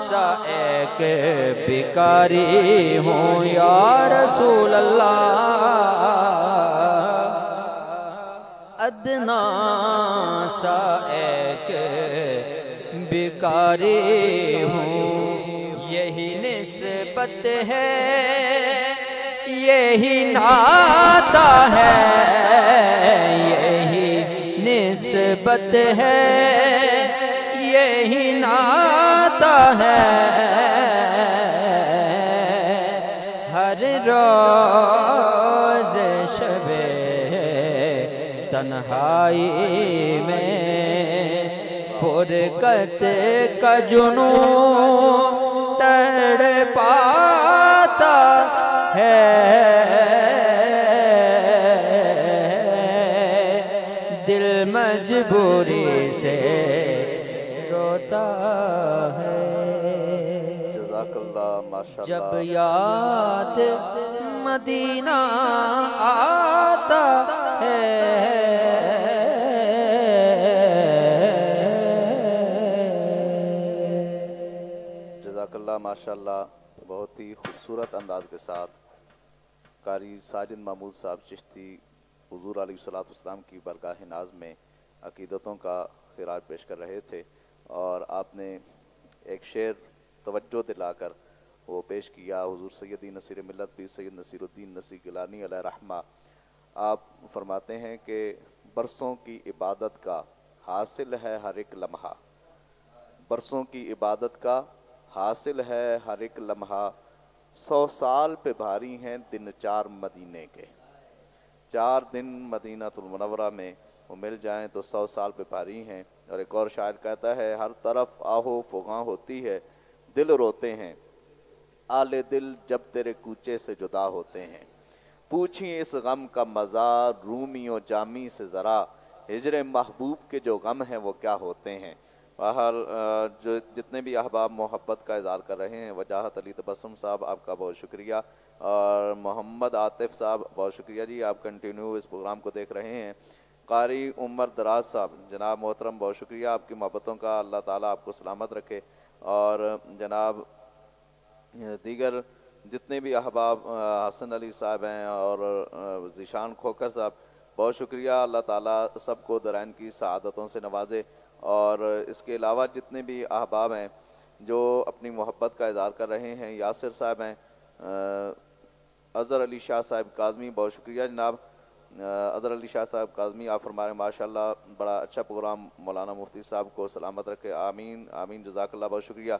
سا ایک بھکاری ہوں یا رسول اللہ، ادنا سا ایک بھکاری ہوں، یہی نسبت ہے یہی ناتا ہے، یہی نسبت ہے یہی ناتا ہے، ہر روز شب تنہائی میں فرقت کا جنون تڑپاتا ہے، دل مجبوری سے روتا ہے، جزاک اللہ ماشاءاللہ۔ جب یاد مدینہ آتا ہے، ماشاءاللہ بہت ہی خوبصورت انداز کے ساتھ قاری ساجد محمود صاحب چشتی حضور علیہ الصلوۃ والسلام کی برگاہ ناز میں عقیدتوں کا خراج پیش کر رہے تھے، اور آپ نے ایک شعر توجہ دلا کر وہ پیش کیا، حضور سیدی نصیر ملت پیر سید نصیر الدین نصیر گیلانی علیہ رحمہ۔ آپ فرماتے ہیں کہ برسوں کی عبادت کا حاصل ہے ہر ایک لمحہ، برسوں کی عبادت کا حاصل ہے ہر ایک لمحہ، 100 سال پہ بھاری ہیں دن 4 مدینے کے، 4 دن مدینہ المنورہ میں وہ مل جائیں تو 100 سال پہ بھاری ہیں۔ اور ایک اور شاعر کہتا ہے، ہر طرف آہو فغاں ہوتی ہے، دل روتے ہیں، آل دل جب تیرے کوچے سے جدا ہوتے ہیں، پوچھیں اس غم کا مزہ رومی و جامی سے ذرا، ہجر محبوب کے جو غم ہیں وہ کیا ہوتے ہیں۔ بہرحال جو جتنے بھی احباب محبت کا اظہار کر رہے ہیں، وجاہت علی تبسم صاحب آپ کا بہت شکریہ، اور محمد عاطف صاحب بہت شکریہ جی، آپ کنٹینیو اس پروگرام کو دیکھ رہے ہیں۔ قاری عمر دراز صاحب جناب محترم بہت شکریہ آپ کی محبتوں کا، اللہ تعالیٰ آپ کو سلامت رکھے، اور جناب دیگر جتنے بھی احباب حسن علی صاحب ہیں اور ذیشان کھوکر صاحب بہت شکریہ، اللہ تعالیٰ سب کو درائن کی سعادتوں سے نوازے، اور اس کے علاوہ جتنے بھی احباب ہیں جو اپنی محبت کا اظہار کر رہے ہیں، یاسر صاحب ہیں، اظہر علی شاہ صاحب کاظمی بہت شکریہ جناب، اظہر علی شاہ صاحب کاظمی آپ فرما رہے ہیں ماشاءاللہ بڑا اچھا پروگرام، مولانا مفتی صاحب کو سلامت رکھے، آمین آمین، جزاک اللہ بہت شکریہ۔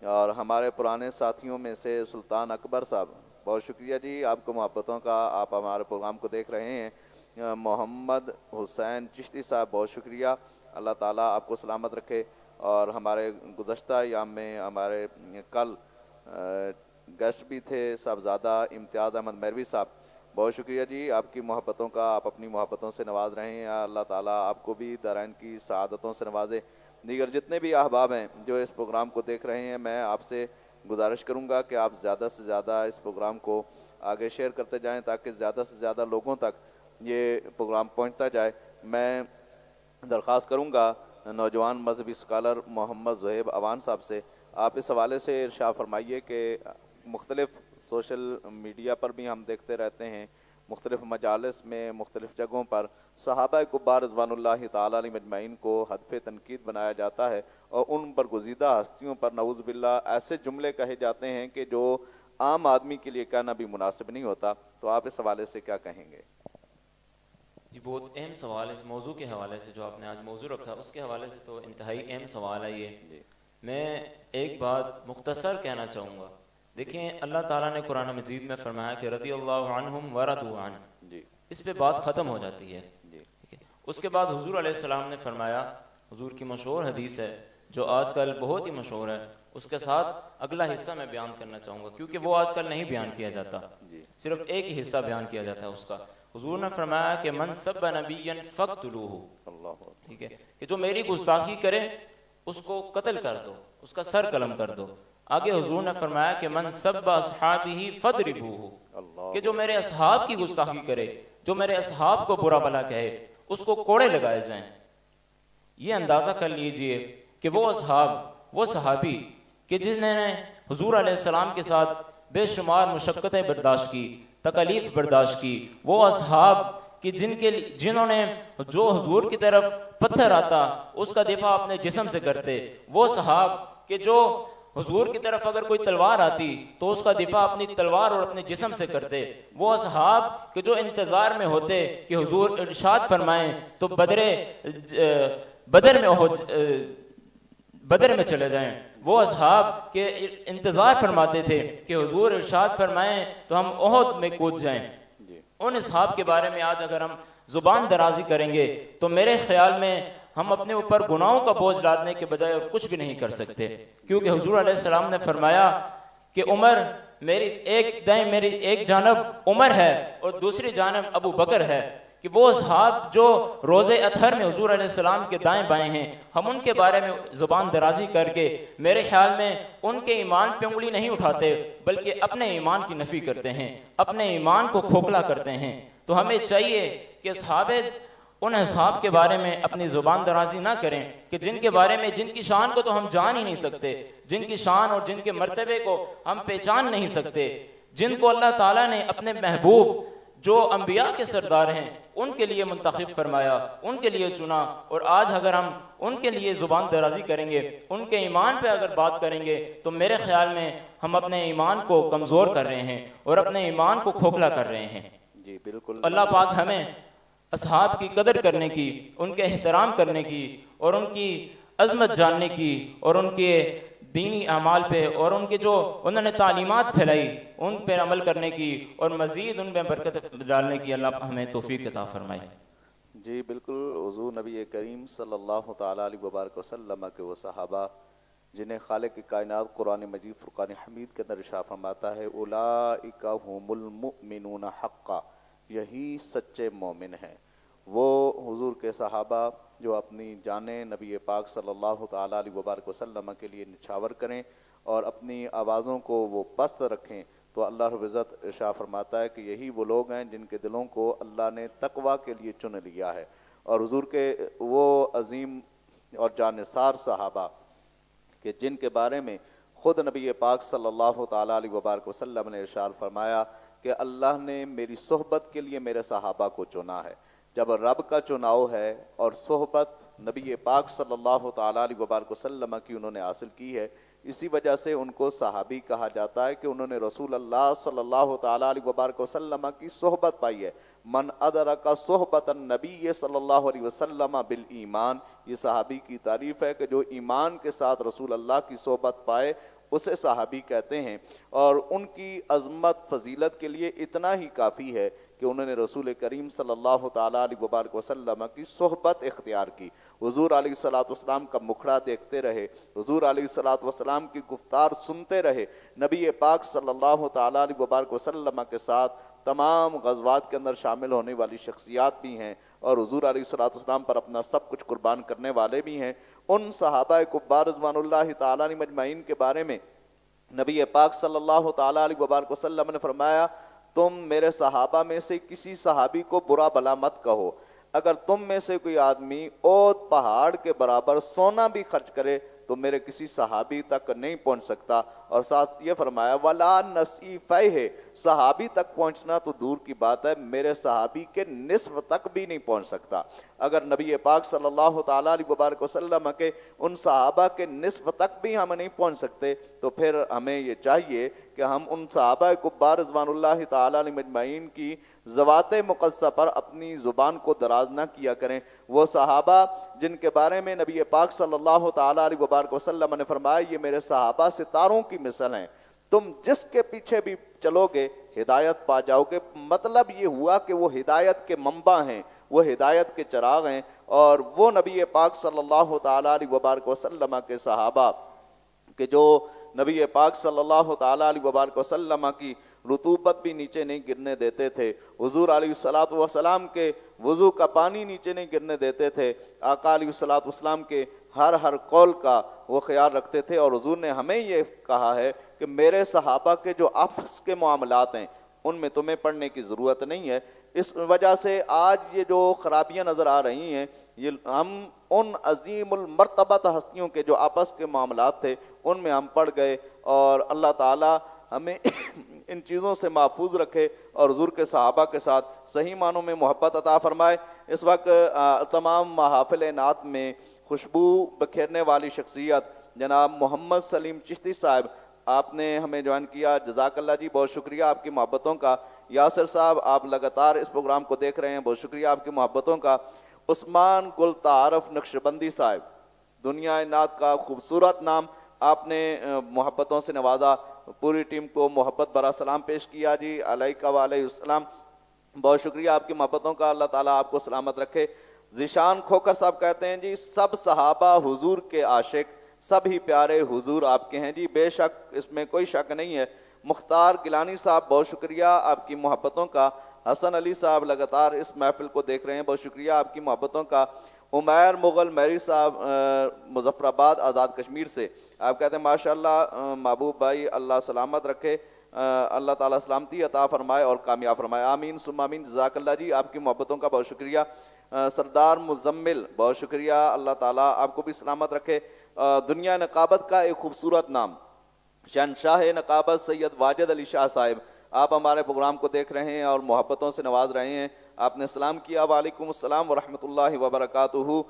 اور ہمارے پرانے ساتھیوں میں سے سلطان اکبر صاحب بہت شکریہ جی آپ کو محبتوں کا، آپ ہمارے پروگرام کو دیکھ رہے ہیں۔ محمد حسین چشتی صاحب بہت شکریہ، اللہ تعالیٰ آپ کو سلامت رکھے۔ اور ہمارے گزشتہ ایام میں ہمارے کل گیسٹ بھی تھے صاحبزادہ امتیاز احمد مہروی صاحب، بہت شکریہ جی آپ کی محبتوں کا، آپ اپنی محبتوں سے نواز رہے ہیں، اللہ تعالیٰ آپ کو بھی دارین کی سعادتوں سے نوازے۔ دیگر جتنے بھی احباب ہیں جو اس پروگرام کو دیکھ رہے ہیں، میں آپ سے گزارش کروں گا کہ آپ زیادہ سے زیادہ اس پروگرام کو آگے شیئر کرتے جائیں تاکہ زیادہ سے زیادہ لوگوں تک یہ پروگرام پہنچتا جائے۔ میں درخواست کروں گا نوجوان مذہبی اسکالر محمد زہیب اوان صاحب سے، آپ اس حوالے سے ارشاد فرمائیے کہ مختلف سوشل میڈیا پر بھی ہم دیکھتے رہتے ہیں، مختلف مجالس میں مختلف جگہوں پر صحابہ کبار رضوان اللہ تعالیٰ علیہ مجمعین کو ہدف تنقید بنایا جاتا ہے، اور ان پر گزیدہ ہستیوں پر نعوذ باللہ ایسے جملے کہے جاتے ہیں کہ جو عام آدمی کے لیے کہنا بھی مناسب نہیں ہوتا، تو آپ اس حوالے سے کیا کہیں گے؟ جی بہت اہم سوال ہے، اس موضوع کے حوالے سے جو آپ نے آج موضوع رکھا اس کے حوالے سے تو انتہائی اہم سوال ہے یہ۔ میں ایک بات مختصر کہنا چاہوں گا دیکھیں اللہ تعالیٰ نے قرآن مجید میں فرمایا کہ رضی اللہ عنہم ورضوا عنہ، جی اس پہ بات ختم ہو جاتی ہے. جی اس کے بعد حضور علیہ السلام نے فرمایا، حضور کی مشہور حدیث ہے جو آج کل بہت ہی مشہور ہے، اس کے ساتھ اگلا حصہ میں بیان کرنا چاہوں گا کیونکہ وہ آج کل نہیں بیان کیا جاتا، صرف ایک ہی حصہ بیان کیا جاتا ہے اس کا. حضور نے فرمایا کہ من سب نبیا فاقتلوہ، اللہ ٹھیک ہے، کہ جو میری گستاخی کرے اس کو قتل کر دو، اس کا سر قلم کر دو. آگے حضور نے فرمایا کہ من سب اصحابہ فضربوہ، اللہ کہ جو میرے اصحاب کی گستاخی کرے، جو میرے اصحاب کو برا بھلا کہے، اس کو کوڑے لگائے جائیں. یہ اندازہ کر لیجئے کہ وہ اصحاب، وہ صحابی کہ جنہوں نے حضور علیہ السلام کے ساتھ بے شمار مشقتیں برداشت کی، تکالیف برداشت کی، وہ اصحاب کہ جنہوں نے جو حضور کی طرف پتھر آتا اس کا دفاع اپنے جسم سے کرتے، وہ صحاب کہ جو حضور کی طرف اگر کوئی تلوار آتی تو اس کا دفاع اپنی تلوار اور اپنے جسم سے کرتے، وہ اصحاب کہ جو انتظار میں ہوتے کہ حضور ارشاد فرمائیں تو بدر میں چلے جائیں، وہ اصحاب کے انتظار فرماتے تھے کہ حضور ارشاد فرمائیں تو ہم احد میں کود جائیں. ان اصحاب کے بارے میں آج اگر ہم زبان درازی کریں گے تو میرے خیال میں ہم اپنے اوپر گناہوں کا بوجھ لادنے کے بجائے اور کچھ بھی نہیں کر سکتے، کیونکہ حضور علیہ السلام نے فرمایا کہ عمر میری ایک جانب عمر ہے اور دوسری جانب ابو بکر ہے، کہ وہ اصحاب جو روزے اطہر میں حضور علیہ السلام کے دائیں بائیں ہیں، ہم ان کے بارے میں زبان درازی کر کے میرے خیال میں ان کے ایمان پہ انگلی نہیں اٹھاتے بلکہ اپنے ایمان کی نفی کرتے ہیں، اپنے ایمان کو کھوکھلا کرتے ہیں. تو ہمیں چاہیے کہ ان اصحاب کے بارے میں اپنی زبان درازی نہ کریں کہ جن کے بارے میں، جن کی شان کو تو ہم جان ہی نہیں سکتے، جن کی شان اور جن کے مرتبے کو ہم پہچان نہیں سکتے، جن کو اللہ تعالیٰ نے اپنے محبوب جو انبیاء کے سردار ہیں ان کے لیے منتخب فرمایا، ان کے لیے چنا، اور آج اگر ہم ان کے لیے زبان درازی کریں گے، ان کے ایمان پہ اگر بات کریں گے تو میرے خیال میں ہم اپنے ایمان کو کمزور کر رہے ہیں اور اپنے ایمان کو کھوکھلا کر رہے ہیں. جی بالکل. اللہ پاک ہمیں اصحاب کی قدر کرنے کی، ان کے احترام کرنے کی اور ان کی عظمت جاننے کی اور ان کے دینی اعمال پہ اور ان کے جو انہوں نے تعلیمات پھیلائی ان پر عمل کرنے کی اور مزید ان میں برکت ڈالنے کی اللہ ہمیں توفیق عطا فرمائے. جی بالکل. حضور نبی کریم صلی اللہ تعالیٰ علیہ وبارک وسلم کے وہ صحابہ جنہیں خالق کائنات قرآن مجید فرقان حمید کے اندر ارشاد فرماتا ہے اولئک هم المؤمنون حقا، یہی سچے مومن ہیں. وہ حضور کے صحابہ جو اپنی جانیں نبی پاک صلی اللہ تعالیٰ علیہ وبارک وسلم کے لیے نچھاور کریں اور اپنی آوازوں کو وہ پست رکھیں، تو اللہ رب العزت ارشاد فرماتا ہے کہ یہی وہ لوگ ہیں جن کے دلوں کو اللہ نے تقویٰ کے لیے چن لیا ہے. اور حضور کے وہ عظیم اور جانثار صحابہ کہ جن کے بارے میں خود نبی پاک صلی اللہ تعالیٰ علیہ وبارک وسلم نے ارشاد فرمایا کہ اللہ نے میری صحبت کے لیے میرے صحابہ کو چنا ہے. جب رب کا چناؤ ہے اور صحبت نبی پاک صلی اللہ تعالیٰ علیہ وبارک وسلم کی انہوں نے حاصل کی ہے، اسی وجہ سے ان کو صحابی کہا جاتا ہے کہ انہوں نے رسول اللہ صلی اللہ تعالیٰ علیہ وبارک وسلم کی صحبت پائی ہے. من ادرک صحبت النبی صلی اللہ علیہ وسلم بالایمان، یہ صحابی کی تعریف ہے کہ جو ایمان کے ساتھ رسول اللہ کی صحبت پائے اسے صحابی کہتے ہیں. اور ان کی عظمت فضیلت کے لیے اتنا ہی کافی ہے کہ انہوں نے رسول کریم صلی اللہ تعالیٰ علیہ وبارک وسلم کی صحبت اختیار کی، حضور علیہ السلام کا مکھڑا دیکھتے رہے، حضور علیہ السلام کی گفتار سنتے رہے، نبی پاک صلی اللہ تعالیٰ علیہ وبارک وسلم کے ساتھ تمام غزوات کے اندر شامل ہونے والی شخصیات بھی ہیں اور حضور علیہ السلام پر اپنا سب کچھ قربان کرنے والے بھی ہیں. ان صحابہ کبار رضوان اللہ تعالیٰ علیہ مجمعین کے بارے میں نبی پاک صلی اللہ تعالیٰ علیہ وبارک وسلم نے فرمایا تم میرے صحابہ میں سے کسی صحابی کو برا بھلا مت کہو، اگر تم میں سے کوئی آدمی اوت پہاڑ کے برابر سونا بھی خرچ کرے تو میرے کسی صحابی تک نہیں پہنچ سکتا. اور ساتھ یہ فرمایا وَلَا نَصِيفَيْهِ، صحابی تک پہنچنا تو دور کی بات ہے، میرے صحابی کے نصف تک بھی نہیں پہنچ سکتا. اگر نبی پاک صلی اللہ تعالیٰ علیہ وبارک وسلم کے ان صحابہ کے نصف تک بھی ہم نہیں پہنچ سکتے تو پھر ہمیں یہ چاہیے کہ ہم ان صحابہ کبار رضوان اللہ تعالیٰ علیہ مجمعین کی ذوات مقدسہ پر اپنی زبان کو دراز نہ کیا کریں. وہ صحابہ جن کے بارے میں نبی پاک صلی اللہ تعالیٰ علیہ وبارک وسلم نے فرمایا یہ میرے صحابہ ستاروں کی مثل ہیں، تم جس کے پیچھے بھی چلو گے ہدایت پا جاؤ گے. مطلب یہ ہوا کہ وہ ہدایت کے منبع ہیں, وہ ہدایت کے چراغ ہیں, اور وہ نبی پاک صلی اللہ تعالیٰ علیہ وبارک وسلم کے صحابہ کہ جو نبی پاک صلی اللہ تعالیٰ علیہ وبارک وسلم کی رطوبت بھی نیچے نہیں گرنے دیتے تھے, حضور علیہ الصلوۃ والسلام کے وضو کا پانی نیچے نہیں گرنے دیتے تھے, آقا علیہ الصلوۃ والسلام کے ہر قول کا وہ خیال رکھتے تھے. اور حضور نے ہمیں یہ کہا ہے کہ میرے صحابہ کے جو آپس کے معاملات ہیں ان میں تمہیں پڑھنے کی ضرورت نہیں ہے. اس وجہ سے آج یہ جو خرابیاں نظر آ رہی ہیں, یہ ہم ان عظیم المرتبت ہستیوں کے جو آپس کے معاملات تھے ان میں ہم پڑ گئے, اور اللہ تعالی ہمیں ان چیزوں سے محفوظ رکھے اور حضور کے صحابہ کے ساتھ صحیح معنوں میں محبت عطا فرمائے. اس وقت تمام محافل نعت میں خوشبو بکھیرنے والی شخصیت جناب محمد سلیم چشتی صاحب, آپ نے ہمیں جوائن کیا, جزاک اللہ جی, بہت شکریہ آپ کی محبتوں کا. یاسر صاحب آپ لگاتار اس پروگرام کو دیکھ رہے ہیں, بہت شکریہ آپ کی محبتوں کا. عثمان گل تعارف نقشبندی صاحب, دنیا نعت کا خوبصورت نام, آپ نے محبتوں سے نوازا, پوری ٹیم کو محبت برا سلام پیش کیا جی, علیکہ وعلیہ السلام, بہت شکریہ آپ کی محبتوں کا, اللہ تعالیٰ آپ کو سلامت رکھے. ذیشان کھوکر صاحب کہتے ہیں جی سب صحابہ حضور کے عاشق, سب ہی پیارے حضور آپ کے ہیں جی, بے شک اس میں کوئی شک نہیں ہے. مختار گیلانی صاحب بہت شکریہ آپ کی محبتوں کا. حسن علی صاحب لگاتار اس محفل کو دیکھ رہے ہیں, بہت شکریہ آپ کی محبتوں کا. عمیر مغل میری صاحب مظفر آباد آزاد کشمیر سے, آپ کہتے ہیں ماشاءاللہ محبوب بھائی اللہ سلامت رکھے, اللہ تعالیٰ سلامتی عطا فرمائے اور کامیاب فرمائے, آمین ثم آمین, جزاک اللہ جی, آپ کی محبتوں کا بہت شکریہ. سردار مزمل بہت شکریہ, اللہ تعالیٰ آپ کو بھی سلامت رکھے. دنیا نقابت کا ایک خوبصورت نام شہنشاہ نقابت سید واجد علی شاہ صاحب, آپ ہمارے پروگرام کو دیکھ رہے ہیں اور محبتوں سے نواز رہے ہیں, آپ نے سلام کیا, وعلیکم السلام ورحمۃ اللہ وبرکاتہ.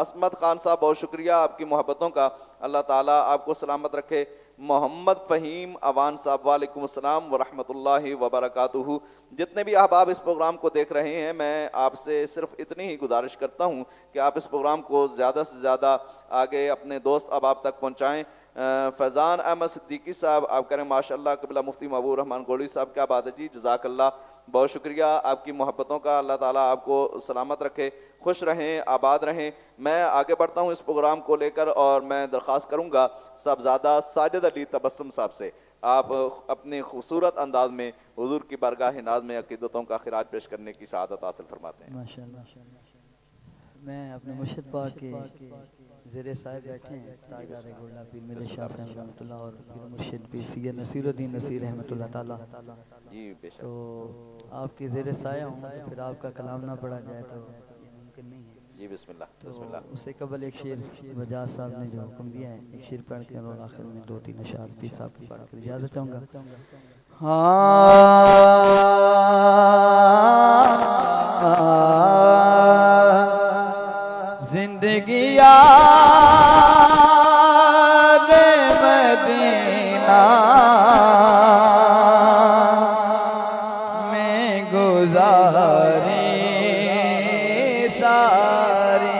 عصمت خان صاحب بہت شکریہ آپ کی محبتوں کا, اللہ تعالیٰ آپ کو سلامت رکھے. محمد فہیم اوان صاحب وعلیکم السلام ورحمۃ اللہ وبرکاتہ. جتنے بھی احباب اس پروگرام کو دیکھ رہے ہیں, میں آپ سے صرف اتنی ہی گزارش کرتا ہوں کہ آپ اس پروگرام کو زیادہ سے زیادہ آگے اپنے دوست احباب تک پہنچائیں. فیضان احمد صدیقی صاحب آپ کہہ رہے ہیں ماشاءاللہ قبلہ مفتی محبوب الرحمان گوڑی صاحب, کیا بات ہے جی, جزاک اللہ, بہت شکریہ آپ کی محبتوں کا, اللہ تعالیٰ آپ کو سلامت رکھے, خوش رہیں, آباد رہیں. میں آگے بڑھتا ہوں اس پروگرام کو لے کر, اور میں درخواست کروں گا صاحبزادہ ساجد علی تبسم صاحب سے, آپ اپنے خوبصورت انداز میں حضور کی بارگاہ ناز میں عقیدتوں کا خراج پیش کرنے کی سعادت حاصل فرماتے ہیں. ماشاءاللہ. میں اپنے مرشد پاک کے زیر صاحب بیٹھے ہیں, تاجدار گولڈا پیر میرے شاہ صاحب رحمۃ اللہ, اور پیر مرشد پیر سید نصیر الدین نصیر رحمۃ اللہ تعالیٰ. جی بے شک, تو آپ کے زیر سایہ ہوں, پھر آپ کا کلام نہ پڑھا جائے تو ممکن نہیں ہے. جی بسم اللہ, بسم تو اللہ. اس سے قبل ایک شعر وجاز صاحب نے جو حکم دیا ہے, ایک شعر پڑھ کر اور آخر میں 2-3 اشعار پیر صاحب کی پڑھ کر اجازت چاہوں گا. زندگی یاد مدینہ میں گزاری ساری,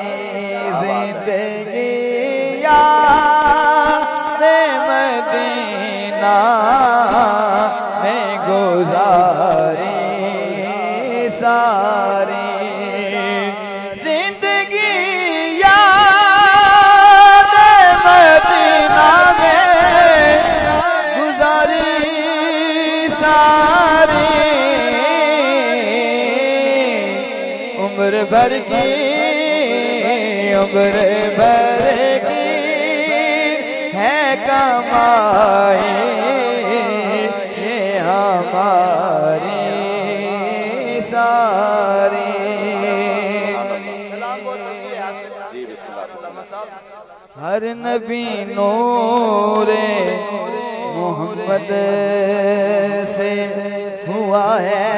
زندگی یاد مدینہ میں گزاری ساری, عمر بھر کی ہے کمائی یہ ہماری ساری. ہر نبی نور محمد سے ہوا ہے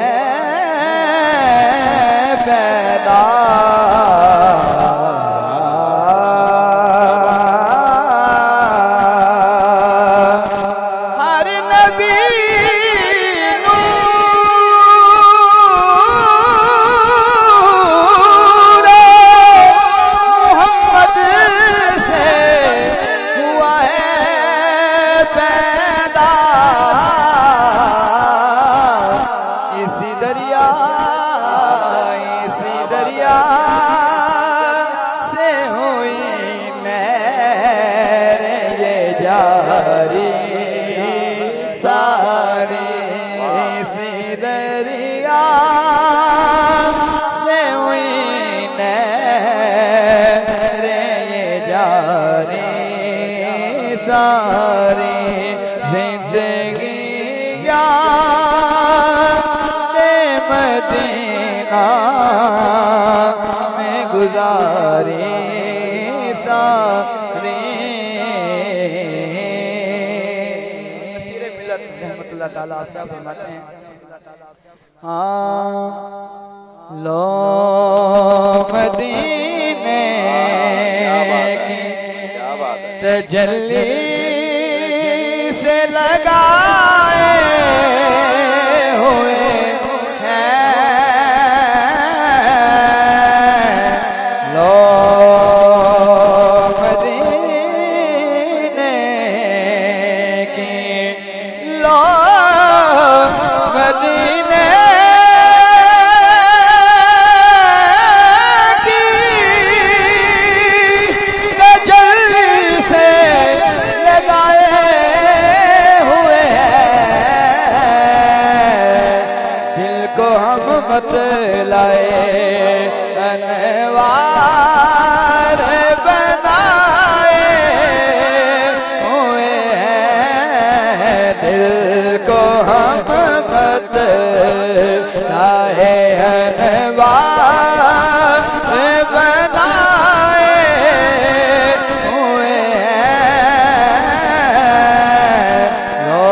پیدا, ہر نبی نور محمد سے ہوا ہے پیدا, پیارے سارے زندگی یاد مدینہ میں گزارے سارے. نصیر ملت رحمت اللہ تعالیٰ آپ کیا فرماتے ہیں؟ ہاں لو مدینے کی تجلی سے لگائے ہوئے ہیں لو مدینے کی لو مدینے لائے انوار بنائے ہوئے ہیں دل کو ہم مت لائے انوار بنائے ہوئے ہیں لو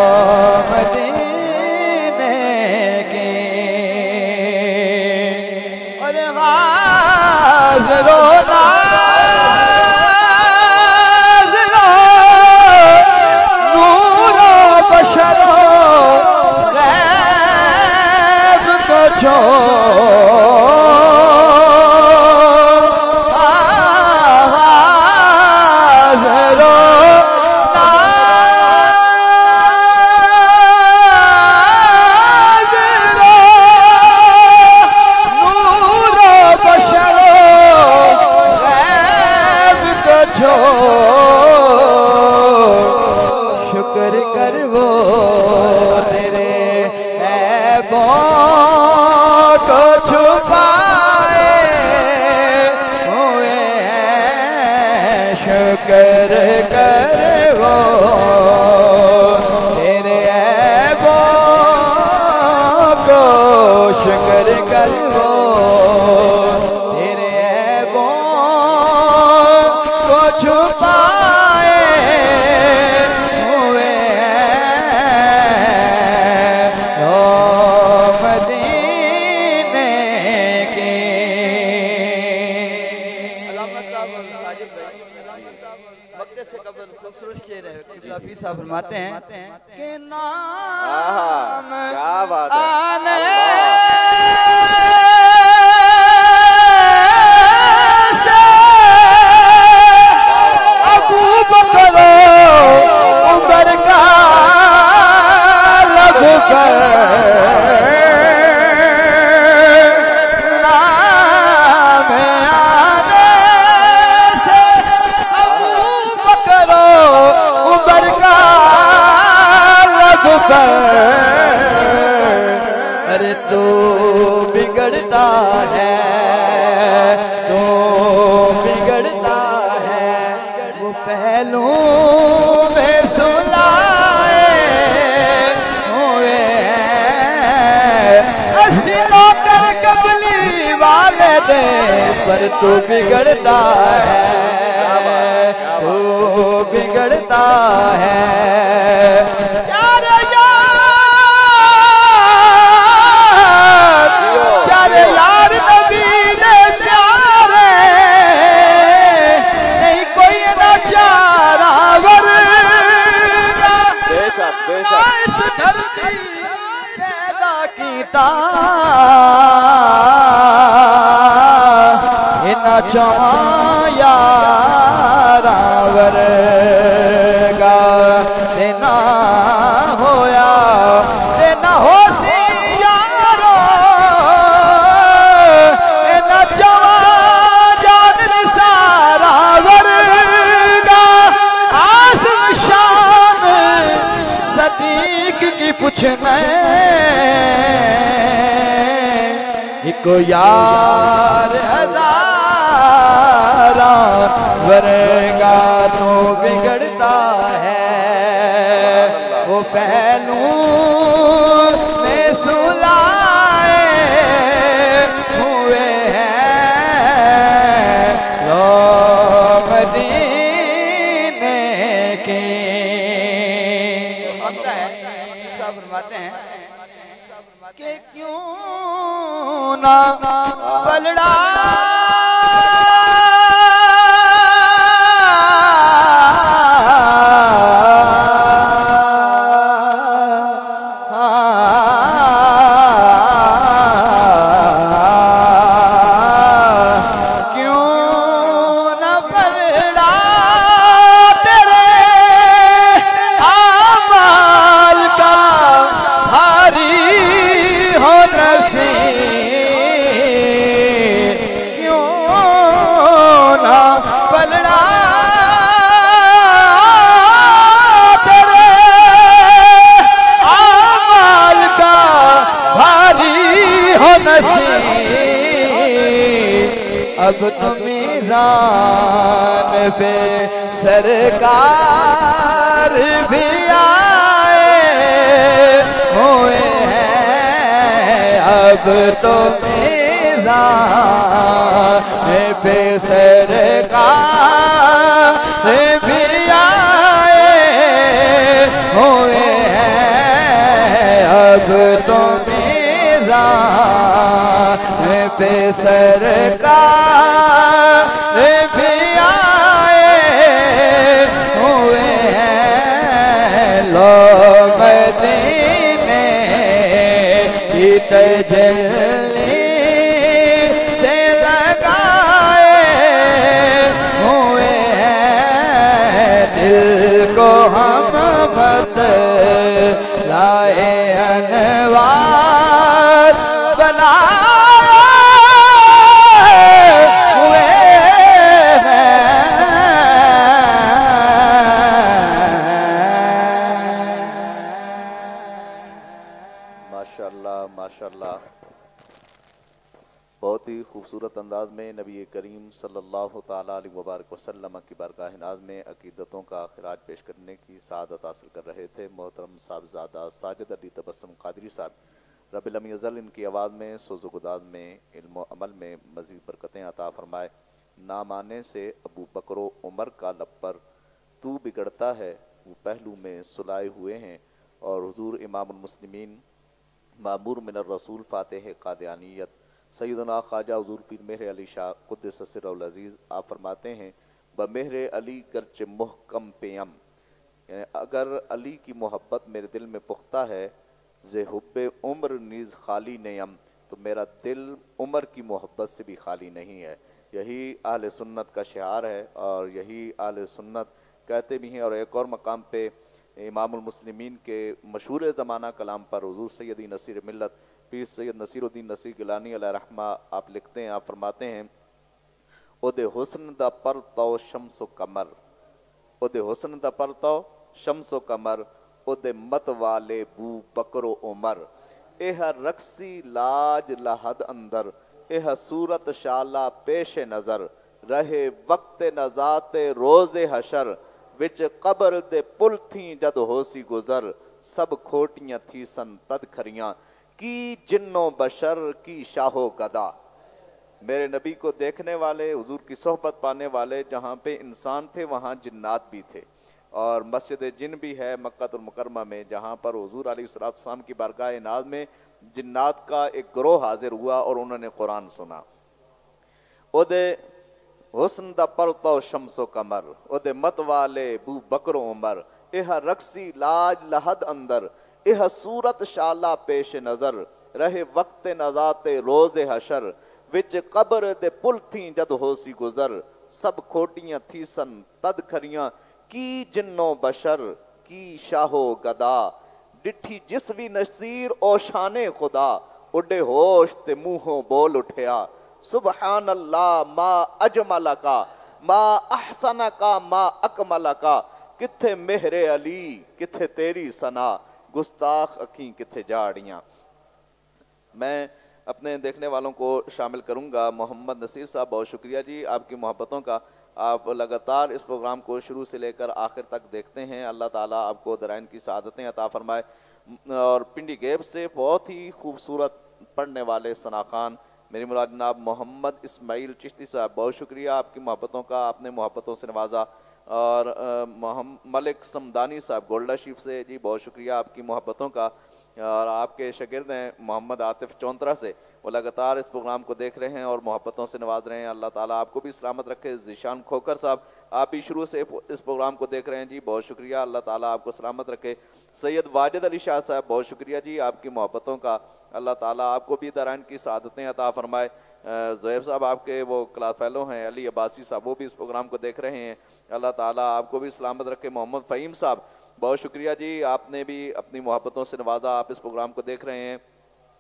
مدینے کی نازرو نازرو نورو بشرو غیب کو نازرو شکر کر وہ تیرے عیبوں کو چھپائے ہوئے ہیں شکر کر وہ تیرے عیبوں کو شکر کر وہ تیرے عیبوں کو چھپائے ہوئے ہیں لو مدینے کی. علامہ صاحب وقت سے قبل خوبصورت شعر ہے قبلہ حفیظ صاحب فرماتے ہیں کہ نام آنے عمر کا لب پر نام آنے سے ابو بکر عمر کا لب پر ارے تو بگڑتا ہے تو بگڑتا ہے وہ پہلو میں سلائے ہوئے ہیں اسنوں کر قبلی والدے پر تو بگڑتا ہے تو بگڑتا ہے یار نبی نے پیارے نہیں کوئی نہ چارہ ورگا اس دھرتی پیدا کیتا نہ چواں یارہ ورگا نہ ہویا نہ ہو سی یارو نہ چواں جان نثارہ ورگا عاصم شان صدیق کی پوچھنے ایک یار ہزارہ ورگا پہلو میں سلائے ہوئے ہیں لوگ مدینے کے. ہوتا ہے صاحب فرماتے ہیں کہ کیوں نہ پلڑا اب تو میزان پہ سرکار بھی آئے ہوئے ہیں. اب تو میزان پہ سرکار بھی آئے ہوئے ہیں. اب تو میزان پہ سرکار بھی آئے ہوئے ہیں. لوگ مدینے کی تجلی سے لگائے ہوئے ہیں. دل کو ہم بتلائے انوار ماشاءاللہ بہت ہی خوبصورت انداز میں نبی کریم صلی اللہ تعالیٰ علیہ وبارک وسلم کی بارگاہ ناز میں عقیدتوں کا خراج پیش کرنے کی سعادت حاصل کر رہے تھے محترم صاحبزادہ ساجد علی تبسم قادری صاحب. رب لم یزل ان کی آواز میں سوز و گداز میں علم و عمل میں مزید برکتیں عطا فرمائے. نام آنے سے ابو بکر و عمر کا لب پر تو بگڑتا ہے وہ پہلو میں سلائے ہوئے ہیں. اور حضور امام المسلمین معمور من الرسول فاتح قادیانیت سیدنا خواجہ حضور پیر مہر علی شاہ قدس سرہ العزیز آپ فرماتے ہیں بمہر علی گرچہ محکم پیم، یعنی اگر علی کی محبت میرے دل میں پختہ ہے زِ حب عمر نیز خالی نیم، تو میرا دل عمر کی محبت سے بھی خالی نہیں ہے. یہی اہل سنت کا شعار ہے اور یہی اہل سنت کہتے بھی ہیں. اور ایک اور مقام پہ امام المسلمین کے مشہور زمانہ کلام پر حضور سیدی نصیر ملت پیر سید نصیر الدین نصیر گیلانی علیہ رحمہ آپ لکھتے ہیں، آپ فرماتے ہیں او دے حسن دا پرتو شمس و قمر، او دے حسن دا پرتو شمس و قمر، او دے مت والے بو بکر و عمر، اے رقصی لاج لحد اندر، اے صورت شالہ پیش نظر، رہے وقت نزات روز حشر، وچ قبر دے پل تھیں جد ہوسی گزر، سب کھوٹیاں تھی سن تد کھریاں، کی جنوں بشر کی شاہو گدا. میرے نبی کو دیکھنے والے، حضور کی صحبت پانے والے جہاں پہ انسان تھے وہاں جنات بھی تھے. اور مسجد جن بھی ہے مکہ المکرمہ میں جہاں پر حضور علیہ السلام کی بارگاہ ناز میں جنات کا ایک گروہ حاضر ہوا اور انہوں نے قرآن سنا. او دے حسن دا پرتو شمس و قمر، او دے مت والے بو بکر و عمر، اے رقصی لاج لحد اندر، اے صورت شالہ پیش نظر، رہے وقت نزات روز حشر، وچ قبر دے پل تھیں جد ہوسی گزر، سب کھوٹیاں تھی سن تد کھریاں، کی جنوں بشر کی شاہو گدا، ڈٹھی جس بھی نصیر او شان خدا، اڈے ہوش تے منہوں بول اٹھیا، سبحان اللہ ما اجمل کا ما احسن کا ما اکمل کا، کتھے مہر علی کتھے تیری ثنا، گستاخ اکھیں کتھے جاڑیاں. میں اپنے دیکھنے والوں کو شامل کروں گا. محمد نصیر صاحب بہت شکریہ جی آپ کی محبتوں کا. آپ لگاتار اس پروگرام کو شروع سے لے کر آخر تک دیکھتے ہیں. اللہ تعالیٰ آپ کو درائن کی سعادتیں عطا فرمائے. اور پنڈی گیب سے بہت ہی خوبصورت پڑھنے والے ثنا خان میری مراد جناب محمد اسماعیل چشتی صاحب، بہت شکریہ آپ کی محبتوں کا، آپ نے محبتوں سے نوازا. اور ملک سمدانی صاحب گولڈا شیف سے، جی بہت شکریہ آپ کی محبتوں کا. اور آپ کے شاگرد ہیں محمد عاطف چونترا سے، وہ لگاتار اس پروگرام کو دیکھ رہے ہیں اور محبتوں سے نواز رہے ہیں. اللہ تعالیٰ آپ کو بھی سلامت رکھے. ذیشان کھوکر صاحب آپ بھی شروع سے اس پروگرام کو دیکھ رہے ہیں، جی بہت شکریہ، اللہ تعالیٰ آپ کو سلامت رکھے. سید واجد علی شاہ صاحب بہت شکریہ جی آپ کی محبتوں کا، اللہ تعالیٰ آپ کو بھی درائن کی سعادتیں عطا فرمائے. زہیب صاحب آپ کے وہ کلاس فیلو ہیں، علی عباسی صاحب وہ بھی اس پروگرام کو دیکھ رہے ہیں، اللہ تعالیٰ آپ کو بھی سلامت رکھے. محمد فہیم صاحب بہت شکریہ جی، آپ نے بھی اپنی محبتوں سے نوازا، آپ اس پروگرام کو دیکھ رہے ہیں.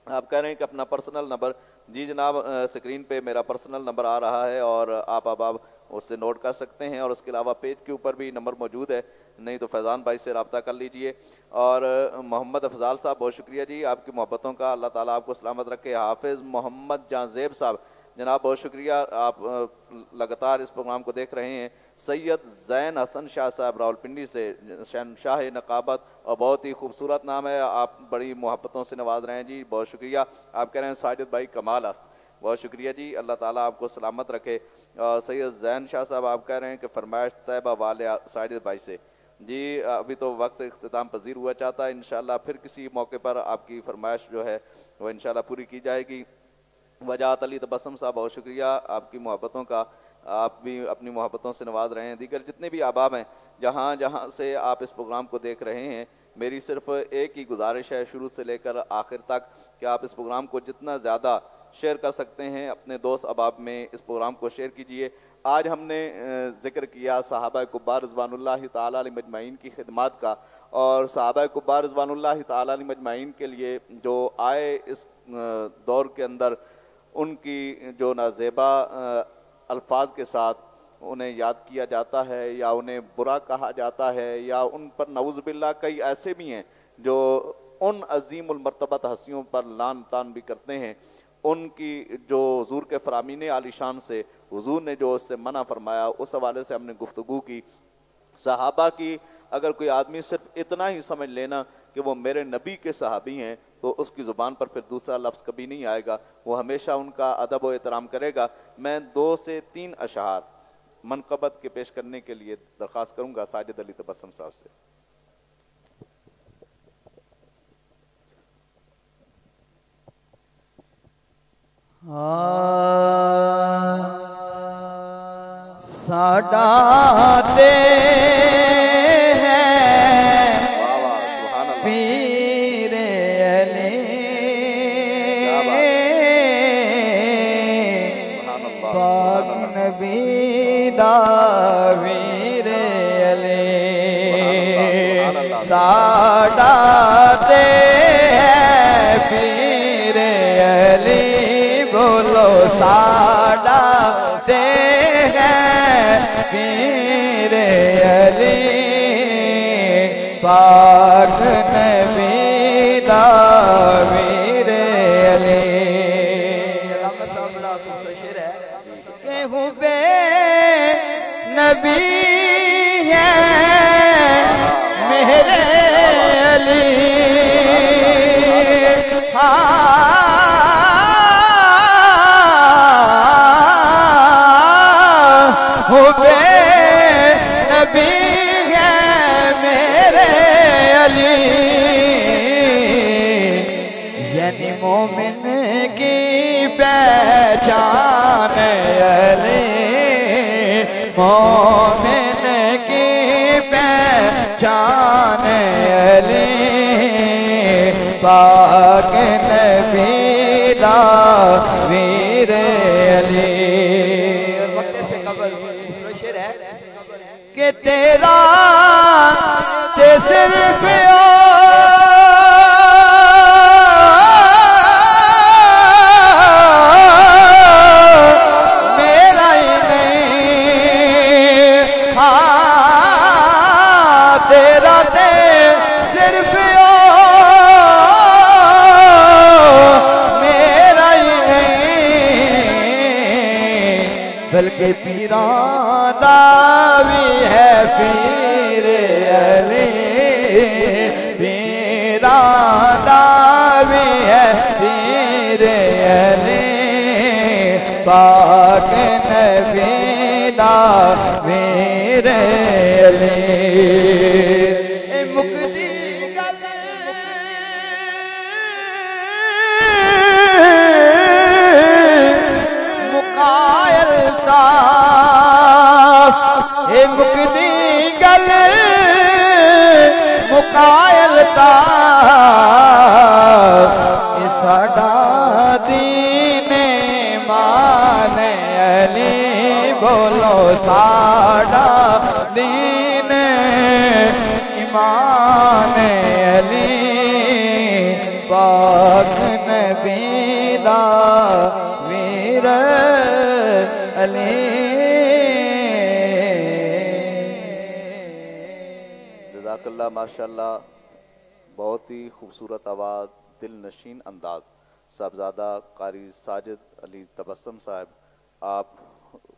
آپ کہہ رہے ہیں کہ اپنا پرسنل نمبر، جی جناب سکرین پہ میرا پرسنل نمبر آ رہا ہے اور آپ اس سے نوٹ کر سکتے ہیں، اور اس کے علاوہ پیج کے اوپر بھی نمبر موجود ہے، نہیں تو فیضان بھائی سے رابطہ کر لیجئے. اور محمد افضال صاحب بہت شکریہ جی آپ کی محبتوں کا، اللہ تعالیٰ آپ کو سلامت رکھے. حافظ محمد جانزیب صاحب جناب بہت شکریہ، آپ لگاتار اس پروگرام کو دیکھ رہے ہیں. سید زین حسن شاہ صاحب راولپنڈی سے، شہنشاہ نقابت، اور بہت ہی خوبصورت نام ہے، آپ بڑی محبتوں سے نواز رہے ہیں، جی بہت شکریہ. آپ کہہ رہے ہیں ساجد بھائی کمال است، بہت شکریہ جی، اللہ تعالیٰ آپ کو سلامت رکھے. سید زین شاہ صاحب آپ کہہ رہے ہیں کہ فرمائش طیبہ والے ساجد بھائی سے، جی ابھی تو وقت اختتام پذیر ہوا چاہتا ہے، انشاءاللہ پھر کسی موقع پر آپ کی فرمائش جو ہے وہ انشاءاللہ پوری کی جائے گی. وجاہت علی تبسم صاحب بہت شکریہ آپ کی محبتوں کا، آپ بھی اپنی محبتوں سے نواز رہے ہیں. دیگر جتنے بھی احباب ہیں جہاں جہاں سے آپ اس پروگرام کو دیکھ رہے ہیں، میری صرف ایک ہی گزارش ہے شروع سے لے کر آخر تک کہ آپ اس پروگرام کو جتنا زیادہ شیئر کر سکتے ہیں اپنے دوست احباب میں اس پروگرام کو شیئر کیجئے. آج ہم نے ذکر کیا صحابہ کبار رضوان اللہ تعالیٰ علیہ مجمعین کی خدمات کا، اور صحابہ کبار رضوان اللہ تعالیٰ علیہ مجمعین کے لیے جو آئے اس دور کے اندر ان کی جو نازیبا الفاظ کے ساتھ انہیں یاد کیا جاتا ہے یا انہیں برا کہا جاتا ہے یا ان پر نعوذ باللہ کئی ایسے بھی ہیں جو ان عظیم المرتبت ہستیوں پر لعن طعن بھی کرتے ہیں، ان کی جو حضور کے فرامین عالی شان سے حضور نے جو اس سے منع فرمایا اس حوالے سے ہم نے گفتگو کی. صحابہ کی اگر کوئی آدمی صرف اتنا ہی سمجھ لینا کہ وہ میرے نبی کے صحابی ہیں تو اس کی زبان پر پھر دوسرا لفظ کبھی نہیں آئے گا، وہ ہمیشہ ان کا ادب و احترام کرے گا. میں 2 سے 3 اشعار منقبت کے پیش کرنے کے لیے درخواست کروں گا ساجد علی تبسم صاحب سے. ساڈا تے پیر علی پاک نبی دا ویر علی، ساڈا تے پیر علی، بولو ساڈا تے پیر علی پاک نبی دا ویر علی. شعر ہے کہ ہوں بے نبی ہے میرے علی، ہوں بے نبی ہے میرے علی، یعنی مومن کی پہچان علی، مومن کی پہچان علی، پاک نبی دا ویر علی. وقت سے قبل دوسرا شعر ہے کہ تیرا تے صرف میرا ہی نہیں، تیرا تے صرف میرا ہی نہیں، بلکہ پیران دا پاک نبی دا میرے علی مکدی گل مقائل تا مکدی گل مقائل تا ساڈا دین ایمان علی بولو ساڈا دین ایمان علی پاک نبی دا ویر علی جزاک اللہ ماشاءاللہ بہت ہی خوبصورت آواز دل نشین انداز صاحبزادہ قاری ساجد علی تبسم صاحب آپ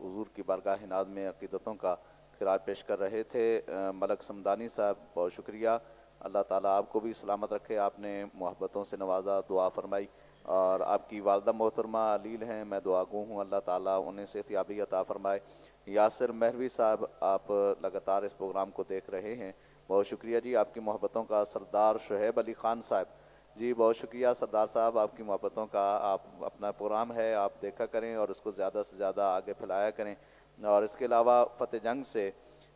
حضور کی بارگاہ ناز میں عقیدتوں کا خراج پیش کر رہے تھے ملک سمدانی صاحب بہت شکریہ اللہ تعالیٰ آپ کو بھی سلامت رکھے آپ نے محبتوں سے نوازا دعا فرمائی اور آپ کی والدہ محترمہ علیل ہیں میں دعا گو ہوں اللہ تعالیٰ انہیں صحتیابی عطا فرمائے یاسر مہروی صاحب آپ لگاتار اس پروگرام کو دیکھ رہے ہیں بہت شکریہ جی آپ کی محبتوں کا سردار شعیب علی خان صاحب جی بہت شکریہ سردار صاحب آپ کی محبتوں کا آپ اپنا پروگرام ہے آپ دیکھا کریں اور اس کو زیادہ سے زیادہ آگے پھیلایا کریں اور اس کے علاوہ فتح جنگ سے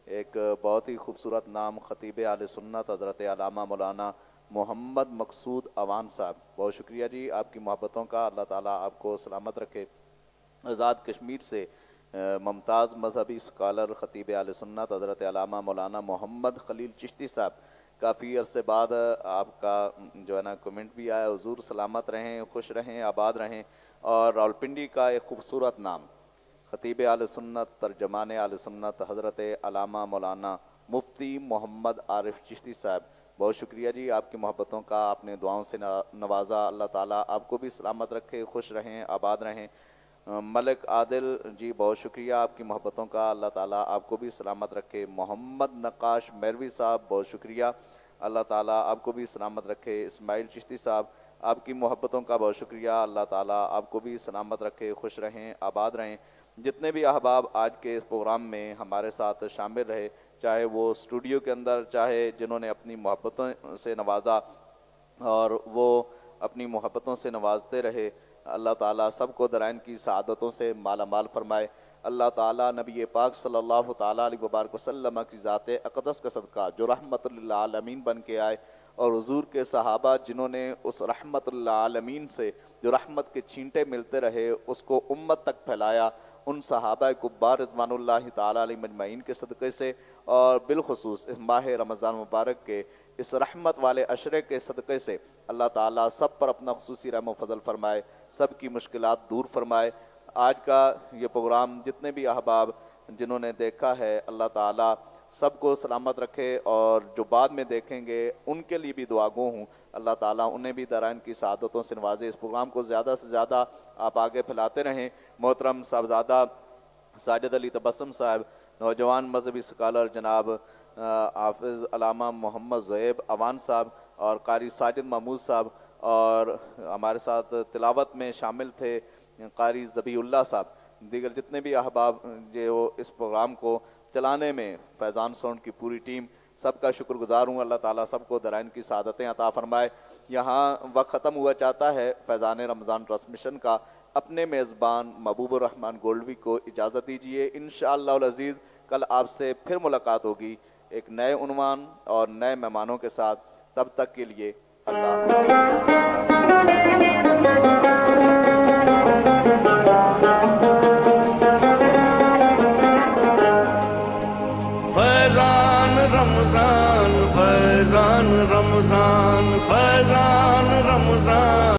ایک بہت ہی خوبصورت نام خطیب اہل سنت حضرت علامہ مولانا محمد مقصود اوان صاحب بہت شکریہ جی آپ کی محبتوں کا اللہ تعالیٰ آپ کو سلامت رکھے آزاد کشمیر سے ممتاز مذہبی اسکالر خطیب اہل سنت حضرت علامہ مولانا محمد خلیل چشتی صاحب کافی عرصے بعد آپ کا جو ہے نا کمنٹ بھی آیا حضور سلامت رہیں خوش رہیں آباد رہیں اور راولپنڈی کا ایک خوبصورت نام خطیب اہل سنت ترجمان اہل سنت حضرت علامہ مولانا مفتی محمد عارف چشتی صاحب بہت شکریہ جی آپ کی محبتوں کا آپ نے دعاؤں سے نوازا اللہ تعالیٰ آپ کو بھی سلامت رکھے خوش رہیں آباد رہیں ملک عادل جی بہت شکریہ آپ کی محبتوں کا اللہ تعالیٰ آپ کو بھی سلامت رکھے محمد نقاش مہروی صاحب بہت شکریہ اللہ تعالیٰ آپ کو بھی سلامت رکھے اسماعیل چشتی صاحب آپ کی محبتوں کا بہت شکریہ اللہ تعالیٰ آپ کو بھی سلامت رکھے خوش رہیں آباد رہیں جتنے بھی احباب آج کے اس پروگرام میں ہمارے ساتھ شامل رہے چاہے وہ اسٹوڈیو کے اندر چاہے جنہوں نے اپنی محبتوں سے نوازا اور وہ اپنی محبتوں سے نوازتے رہے اللہ تعالیٰ سب کو درائن کی سعادتوں سے مالا مال فرمائے اللہ تعالیٰ نبی پاک صلی اللہ تعالیٰ علیہ وبارک وسلم کی ذات اقدس کا صدقہ جو رحمت للعالمین بن کے آئے اور حضور کے صحابہ جنہوں نے اس رحمت للعالمین سے جو رحمت کے چھینٹے ملتے رہے اس کو امت تک پھیلایا ان صحابہ کبار رضوان اللہ تعالیٰ علیہ مجمعین کے صدقے سے اور بالخصوص اس ماہ رمضان مبارک کے اس رحمت والے عشرے کے صدقے سے اللہ تعالیٰ سب پر اپنا خصوصی رحم و فضل فرمائے سب کی مشکلات دور فرمائے آج کا یہ پروگرام جتنے بھی احباب جنہوں نے دیکھا ہے اللہ تعالیٰ سب کو سلامت رکھے اور جو بعد میں دیکھیں گے ان کے لیے بھی دعا گو ہوں اللہ تعالیٰ انہیں بھی درائن کی سعادتوں سے نوازے اس پروگرام کو زیادہ سے زیادہ آپ آگے پھیلاتے رہیں محترم صاحبزادہ ساجد علی تبسم صاحب نوجوان مذہبی اسکالر جناب حافظ علامہ محمد زہیب اوان صاحب اور قاری ساجد محمود صاحب اور ہمارے ساتھ تلاوت میں شامل تھے قاری ذبیح اللہ صاحب دیگر جتنے بھی احباب جو اس پروگرام کو چلانے میں فیضان ساؤنڈ کی پوری ٹیم سب کا شکر گزار ہوں اللہ تعالیٰ سب کو درائن کی سعادتیں عطا فرمائے یہاں وقت ختم ہوا چاہتا ہے فیضان رمضان ٹرانسمیشن کا اپنے میزبان محبوب الرحمن گولڈوی کو اجازت دیجیے انشاءاللہ العزیز کل آپ سے پھر ملاقات ہوگی ایک نئے عنوان اور نئے مہمانوں کے ساتھ تب تک کے لیے اللہ رمضان فیضان رمضان فیضان رمضان